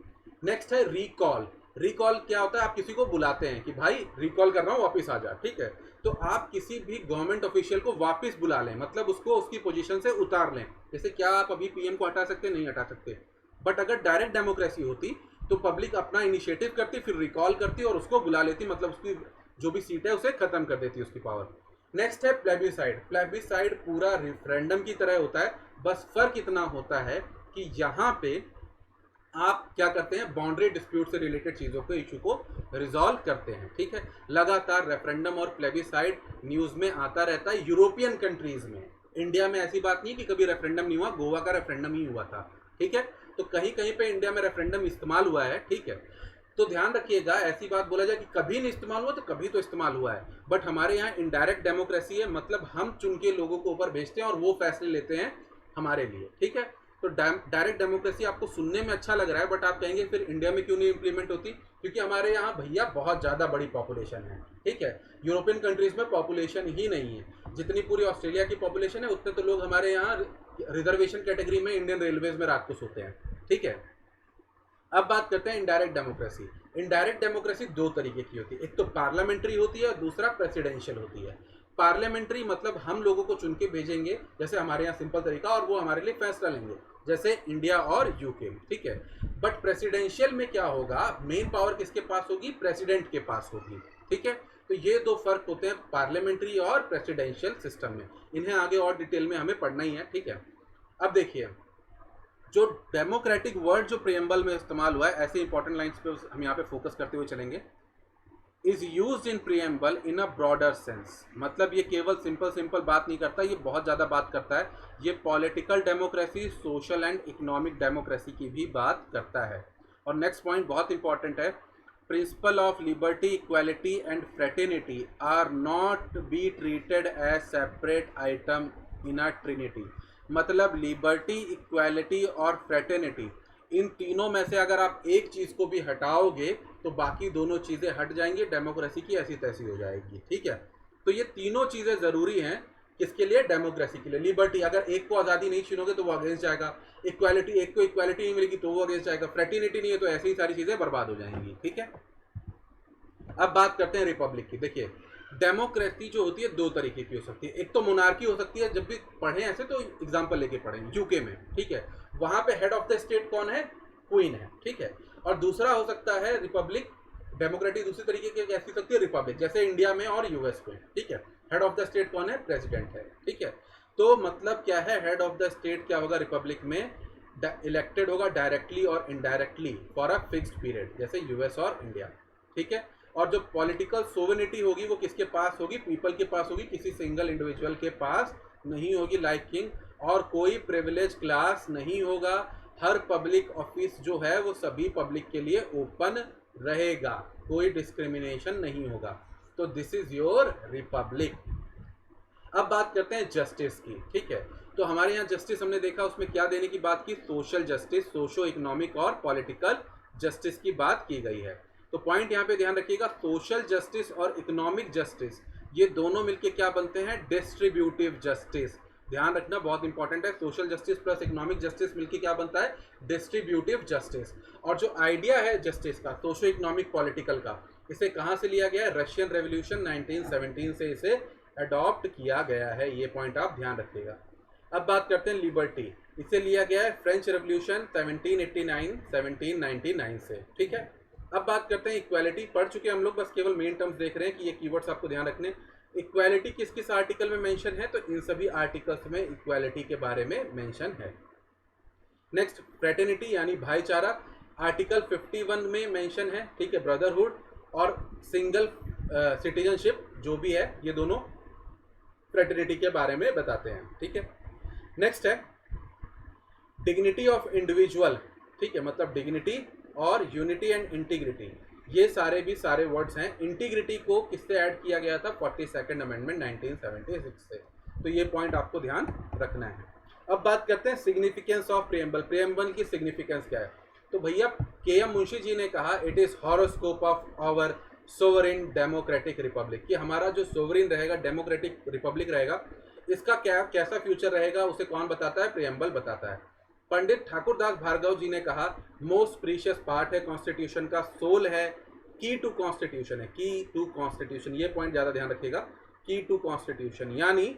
नेक्स्ट है रिकॉल। रिकॉल क्या होता है, आप किसी को बुलाते हैं कि भाई रिकॉल कर रहा हूँ वापस आ जा। ठीक है, तो आप किसी भी गवर्नमेंट ऑफिशियल को वापस बुला लें, मतलब उसको उसकी पोजीशन से उतार लें। जैसे क्या आप अभी पीएम को हटा सकते, नहीं हटा सकते। बट अगर डायरेक्ट डेमोक्रेसी होती तो पब्लिक अपना इनिशिएटिव करती, फिर रिकॉल करती और उसको बुला लेती, मतलब उसकी जो भी सीट है उसे खत्म कर देती उसकी पावर। नेक्स्ट है प्लेबिसाइड। प्लेबिसाइड पूरा रेफरेंडम की तरह होता है, बस फर्क इतना होता है कि यहाँ पे आप क्या करते हैं, बाउंड्री डिस्प्यूट से रिलेटेड चीज़ों को, इशू को रिजॉल्व करते हैं। ठीक है, लगातार रेफरेंडम और प्लेबिसाइड न्यूज़ में आता रहता है यूरोपियन कंट्रीज में। इंडिया में ऐसी बात नहीं कि कभी रेफरेंडम नहीं हुआ, गोवा का रेफरेंडम ही हुआ था। ठीक है, तो कहीं कहीं पे इंडिया में रेफरेंडम इस्तेमाल हुआ है। ठीक है, तो ध्यान रखिएगा, ऐसी बात बोला जाए कि कभी नहीं इस्तेमाल हुआ, तो कभी तो इस्तेमाल हुआ है। बट हमारे यहाँ इनडायरेक्ट डेमोक्रेसी है, मतलब हम चुन के लोगों को ऊपर भेजते हैं और वो फैसले लेते हैं हमारे लिए। ठीक है, तो डायरेक्ट डेमोक्रेसी आपको सुनने में अच्छा लग रहा है, बट आप कहेंगे फिर इंडिया में क्यों नहीं इम्प्लीमेंट होती, क्योंकि हमारे यहाँ भैया बहुत ज़्यादा बड़ी पॉपुलेशन है। ठीक है, यूरोपियन कंट्रीज में पॉपुलेशन ही नहीं है, जितनी पूरी ऑस्ट्रेलिया की पॉपुलेशन है उतने तो लोग हमारे यहाँ रिजर्वेशन कैटेगरी में इंडियन रेलवेज में रात को सोते हैं। ठीक है, अब बात करते हैं इनडायरेक्ट डेमोक्रेसी। इनडायरेक्ट डेमोक्रेसी दो तरीके की होती है, एक तो पार्लियामेंट्री होती है और दूसरा प्रेसिडेंशियल होती है। पार्लियामेंट्री मतलब हम लोगों को चुन के भेजेंगे, जैसे हमारे यहाँ सिंपल तरीका, और वो हमारे लिए फैसला लेंगे, जैसे इंडिया और यूके। ठीक है, बट प्रेसिडेंशियल में क्या होगा, मेन पावर किसके पास होगी, प्रेसिडेंट के पास होगी। ठीक है, तो ये दो फर्क होते हैं पार्लियामेंट्री और प्रेसिडेंशियल सिस्टम में, इन्हें आगे और डिटेल में हमें पढ़ना ही है। ठीक है, अब देखिए जो डेमोक्रेटिक वर्ड जो प्रियम्बल में इस्तेमाल हुआ है, ऐसे इंपॉर्टेंट लाइंस पे हम यहाँ पे फोकस करते हुए चलेंगे। Is used in preamble in a broader sense, मतलब ये केवल सिंपल बात नहीं करता, ये बहुत ज़्यादा बात करता है। ये political democracy, social and economic democracy की भी बात करता है। और नेक्स्ट पॉइंट बहुत इंपॉर्टेंट है, principle of liberty, equality and fraternity are not be treated as separate item in a trinity. मतलब लिबर्टी, इक्वालिटी और फ्रेटर्निटी, इन तीनों में से अगर आप एक चीज़ को भी हटाओगे तो बाकी दोनों चीज़ें हट जाएंगी, डेमोक्रेसी की ऐसी तैसी हो जाएगी। ठीक है, तो ये तीनों चीज़ें ज़रूरी हैं किसके लिए, डेमोक्रेसी के लिए। लिबर्टी, अगर एक को आज़ादी नहीं छीनोगे तो वो अगेंस्ट जाएगा। इक्वालिटी, एक को इक्वालिटी नहीं मिलेगी तो वो अगेंस्ट जाएगा। फ्रेटर्निटी नहीं है तो ऐसी ही सारी चीज़ें बर्बाद हो जाएंगी। ठीक है, अब बात करते हैं रिपब्लिक की। देखिए डेमोक्रेसी जो होती है दो तरीके की हो सकती है, एक तो मोनार्की हो सकती है, जब भी पढ़ें ऐसे तो एग्जांपल लेके पढ़ें, यूके में। ठीक है, वहां पे हेड ऑफ द स्टेट कौन है, क्वीन है। ठीक है, और दूसरा हो सकता है रिपब्लिक। डेमोक्रेटिक दूसरी तरीके की कैसी सकती है, रिपब्लिक, जैसे इंडिया में और यूएस में। ठीक है, हेड ऑफ द स्टेट कौन है, प्रेसिडेंट है। ठीक है, तो मतलब क्या है, हेड ऑफ द स्टेट क्या होगा रिपब्लिक में, इलेक्टेड होगा डायरेक्टली और indirectly for a fixed period, जैसे यूएस और इंडिया। ठीक है, और जो पॉलिटिकल सोवेनिटी होगी वो किसके पास होगी, पीपल के पास होगी, किसी सिंगल इंडिविजुअल के पास नहीं होगी लाइक किंग। और कोई प्रिविलेज क्लास नहीं होगा, हर पब्लिक ऑफिस जो है वो सभी पब्लिक के लिए ओपन रहेगा, कोई डिस्क्रिमिनेशन नहीं होगा। तो दिस इज योर रिपब्लिक। अब बात करते हैं जस्टिस की। ठीक है, तो हमारे यहाँ जस्टिस हमने देखा, उसमें क्या देने की बात की, सोशल जस्टिस, सोशो इकोनॉमिक और पॉलिटिकल जस्टिस की बात की गई है। तो पॉइंट यहाँ पे ध्यान रखिएगा, सोशल जस्टिस और इकोनॉमिक जस्टिस ये दोनों मिलके क्या बनते हैं, डिस्ट्रीब्यूटिव जस्टिस। ध्यान रखना बहुत इंपॉर्टेंट है, social justice plus economic justice मिलके क्या बनता है, डिस्ट्रीब्यूटिव जस्टिस। और जो आइडिया है जस्टिस का, सोशो इकोनॉमिक पॉलिटिकल का, इसे कहाँ से लिया गया है, रशियन रेवोल्यूशन 1917 से इसे अडॉप्ट किया गया है। ये पॉइंट आप ध्यान रखिएगा। अब बात करते हैं लिबर्टी, इसे लिया गया है फ्रेंच रेवोल्यूशन 1799 से। ठीक है, अब बात करते हैं इक्वालिटी। पढ़ चुके हम लोग, बस केवल मेन टर्म्स देख रहे हैं कि ये कीवर्ड्स आपको ध्यान रखने। इक्वालिटी किस किस आर्टिकल में मेंशन है, तो इन सभी आर्टिकल्स में इक्वालिटी के बारे में मेंशन है। नेक्स्ट फ्रेटर्निटी यानी भाईचारा, आर्टिकल 51 में मेंशन है, ठीक है, ब्रदरहुड और सिंगल सिटीजनशिप जो भी है, ये दोनों फ्रेटर्निटी के बारे में बताते हैं, ठीक है। नेक्स्ट है डिग्निटी ऑफ इंडिविजुअल, ठीक है, मतलब डिग्निटी और यूनिटी एंड इंटीग्रिटी, ये सारे भी सारे वर्ड्स हैं। इंटीग्रिटी को किससे ऐड किया गया था? 42nd अमेंडमेंट 1976 से, तो ये पॉइंट आपको ध्यान रखना है। अब बात करते हैं सिग्निफिकेंस ऑफ प्रियम्बल। प्रियम्बल की सिग्निफिकेंस क्या है? तो भैया के.एम. मुंशी जी ने कहा it is horoscope of our sovereign democratic republic, कि हमारा जो सोवरेन रहेगा, डेमोक्रेटिक रिपब्लिक रहेगा, इसका क्या कैसा फ्यूचर रहेगा, उसे कौन बताता है? प्रियम्बल बताता है। पंडित ठाकुरदास भार्गव जी ने कहा मोस्ट प्रीशियस पार्ट है कॉन्स्टिट्यूशन का, सोल है, की टू कॉन्स्टिट्यूशन है, की टू कॉन्स्टिट्यूशन, ये पॉइंट ज्यादा ध्यान रखिएगा, की टू कॉन्स्टिट्यूशन यानी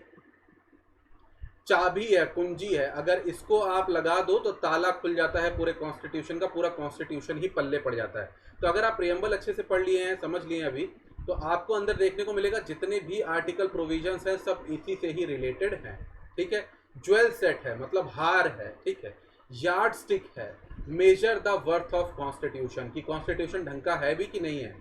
चाबी है, कुंजी है, अगर इसको आप लगा दो तो ताला खुल जाता है पूरे कॉन्स्टिट्यूशन का, पूरा कॉन्स्टिट्यूशन ही पल्ले पड़ जाता है। तो अगर आप प्रियम्बल अच्छे से पढ़ लिए हैं, समझ लिए हैं अभी, तो आपको अंदर देखने को मिलेगा जितने भी आर्टिकल प्रोविजंस हैं सब इसी से ही रिलेटेड हैं, ठीक है। ज्वेल सेट है, मतलब हार है, ठीक है। यार्ड स्टिक है, measure the worth of constitution, कि कॉन्स्टिट्यूशन ढंग का है भी कि नहीं है,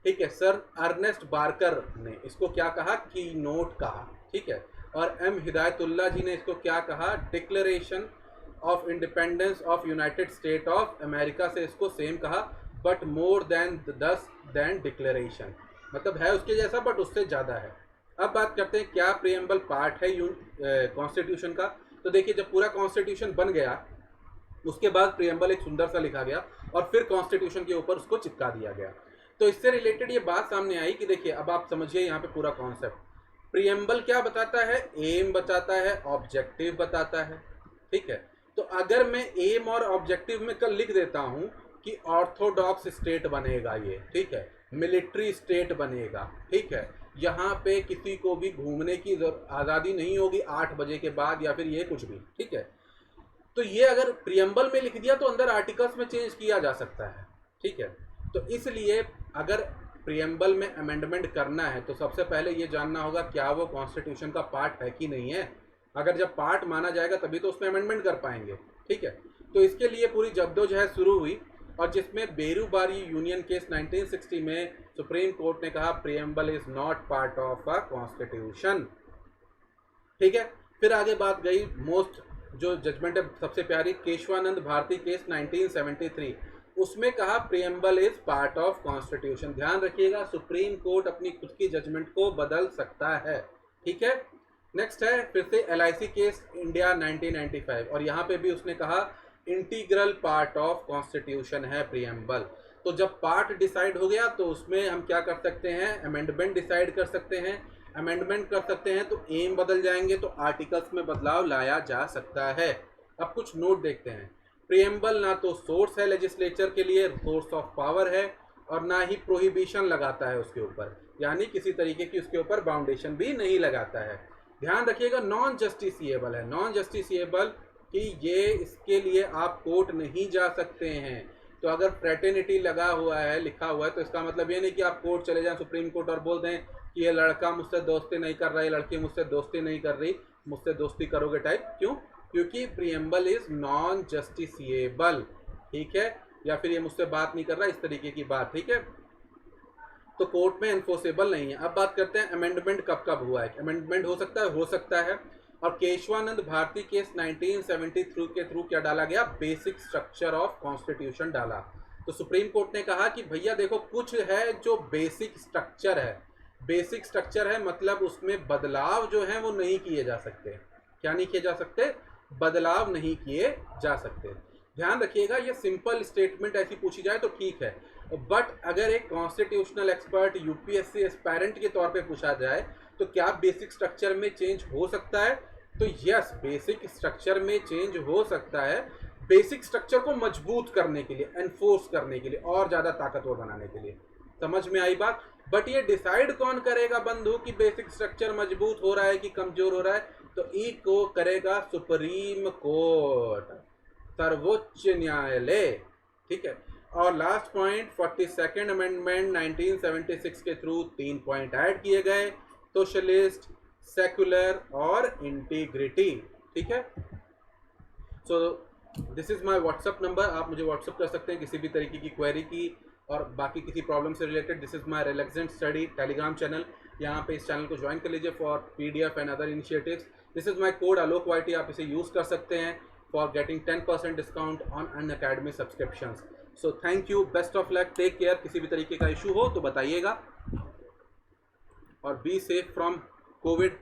ठीक है। सर अर्नेस्ट बार्कर ने इसको क्या कहा? की नोट कहा, ठीक है। और एम हिदायतुल्लाह जी ने इसको क्या कहा? Declaration of independence of United State of America से इसको सेम कहा, but more than 10 than declaration, मतलब है उसके जैसा बट उससे ज़्यादा है। अब बात करते हैं क्या प्रियम्बल पार्ट है कॉन्स्टिट्यूशन का। तो देखिए जब पूरा कॉन्स्टिट्यूशन बन गया उसके बाद प्रियम्बल एक सुंदर सा लिखा गया और फिर कॉन्स्टिट्यूशन के ऊपर उसको चिपका दिया गया। तो इससे रिलेटेड ये बात सामने आई कि देखिए अब आप समझिए यहाँ पे पूरा कॉन्सेप्ट। प्रियम्बल क्या बताता है? एम बताता है, ऑब्जेक्टिव बताता है, ठीक है। तो अगर मैं एम और ऑब्जेक्टिव में कल लिख देता हूँ कि ऑर्थोडॉक्स स्टेट बनेगा ये, ठीक है, मिलिट्री स्टेट बनेगा, ठीक है, यहाँ पे किसी को भी घूमने की आज़ादी नहीं होगी 8 बजे के बाद या फिर ये कुछ भी, ठीक है। तो ये अगर प्रियम्बल में लिख दिया तो अंदर आर्टिकल्स में चेंज किया जा सकता है, ठीक है। तो इसलिए अगर प्रियम्बल में अमेंडमेंट करना है तो सबसे पहले ये जानना होगा क्या वो कॉन्स्टिट्यूशन का पार्ट है कि नहीं है। अगर जब पार्ट माना जाएगा तभी तो उसमें अमेंडमेंट कर पाएंगे, ठीक है। तो इसके लिए पूरी जद्दोजहद शुरू हुई और जिसमें बेरूबारी यूनियन केस 1960 में सुप्रीम कोर्ट ने कहा preamble is not part of a constitution, ठीक है। फिर आगे बात गई मोस्ट जो जजमेंट है सबसे प्यारी, केशवानंद भारती केस 1973, उसमें कहा preamble is part of constitution. ध्यान रखिएगा सुप्रीम कोर्ट अपनी खुद की जजमेंट को बदल सकता है, ठीक है। नेक्स्ट है फिर से LIC केस इंडिया 1995 और यहाँ पे भी उसने कहा इंटीग्रल पार्ट ऑफ कॉन्स्टिट्यूशन है प्रियम्बल। तो जब पार्ट डिसाइड हो गया तो उसमें हम क्या कर सकते हैं? अमेंडमेंट डिसाइड कर सकते हैं। अमेंडमेंट कर सकते हैं तो एम बदल जाएंगे तो आर्टिकल्स में बदलाव लाया जा सकता है। अब कुछ नोट देखते हैं। प्रियम्बल ना तो सोर्स है लेजिस्लेचर के लिए, सोर्स ऑफ पावर है, और ना ही प्रोहिबिशन लगाता है उसके ऊपर, यानी किसी तरीके की उसके ऊपर बाउंडेशन भी नहीं लगाता है। ध्यान रखिएगा नॉन जस्टिसिएबल है, नॉन जस्टिसिएबल कि ये इसके लिए आप कोर्ट नहीं जा सकते हैं। तो अगर फ्रेटर्निटी लगा हुआ है, लिखा हुआ है, तो इसका मतलब ये नहीं कि आप कोर्ट चले जाएं सुप्रीम कोर्ट और बोल दें कि ये लड़का मुझसे दोस्ती नहीं कर रहा है, लड़की मुझसे दोस्ती नहीं कर रही, मुझसे दोस्ती करोगे टाइप। क्यों? क्योंकि प्रियम्बल इज नॉन जस्टिसिएबल, ठीक है, या फिर ये मुझसे बात नहीं कर रहा, इस तरीके की बात, ठीक है, तो कोर्ट में एनफोर्सेबल नहीं है। अब बात करते हैं अमेंडमेंट कब कब हुआ है। अमेंडमेंट हो सकता है। और केशवानंद भारती केस 1973 के थ्रू क्या डाला गया? बेसिक स्ट्रक्चर ऑफ कॉन्स्टिट्यूशन डाला। तो सुप्रीम कोर्ट ने कहा कि भैया देखो कुछ है जो बेसिक स्ट्रक्चर है, बेसिक स्ट्रक्चर है मतलब उसमें बदलाव जो है वो नहीं किए जा सकते। क्या नहीं किए जा सकते? बदलाव नहीं किए जा सकते। ध्यान रखिएगा ये सिंपल स्टेटमेंट ऐसी पूछी जाए तो ठीक है, बट अगर एक कॉन्स्टिट्यूशनल एक्सपर्ट UPSC एस्पायरेंट के तौर पे पूछा जाए तो क्या बेसिक स्ट्रक्चर में चेंज हो सकता है? तो यस, बेसिक स्ट्रक्चर में चेंज हो सकता है, बेसिक स्ट्रक्चर को मजबूत करने के लिए, एनफोर्स करने के लिए, और ज़्यादा ताकतवर बनाने के लिए। समझ में आई बात? बट ये डिसाइड कौन करेगा बंधु कि बेसिक स्ट्रक्चर मजबूत हो रहा है कि कमजोर हो रहा है? तो ई को करेगा सुप्रीम कोर्ट, सर्वोच्च न्यायालय, ठीक है। और लास्ट पॉइंट 42nd अमेंडमेंट 1976 के थ्रू 3 पॉइंट ऐड किए गए, सोशलिस्ट, सेक्युलर और इंटीग्रिटी, ठीक है। So this is my WhatsApp number, आप मुझे व्हाट्सअप कर सकते हैं किसी भी तरीके की क्वेरी की और बाकी किसी प्रॉब्लम से related. This is my relaxant study Telegram channel, यहाँ पे इस चैनल को ज्वाइन कर लीजिए for PDF and other initiatives. This is my code Alok YT, आप इसे यूज़ कर सकते हैं for getting 10% discount on Unacademy subscriptions. So thank you, best of luck, take care. किसी भी तरीके का इशू हो तो बताइएगा और बी सेफ फ्रॉम कोविड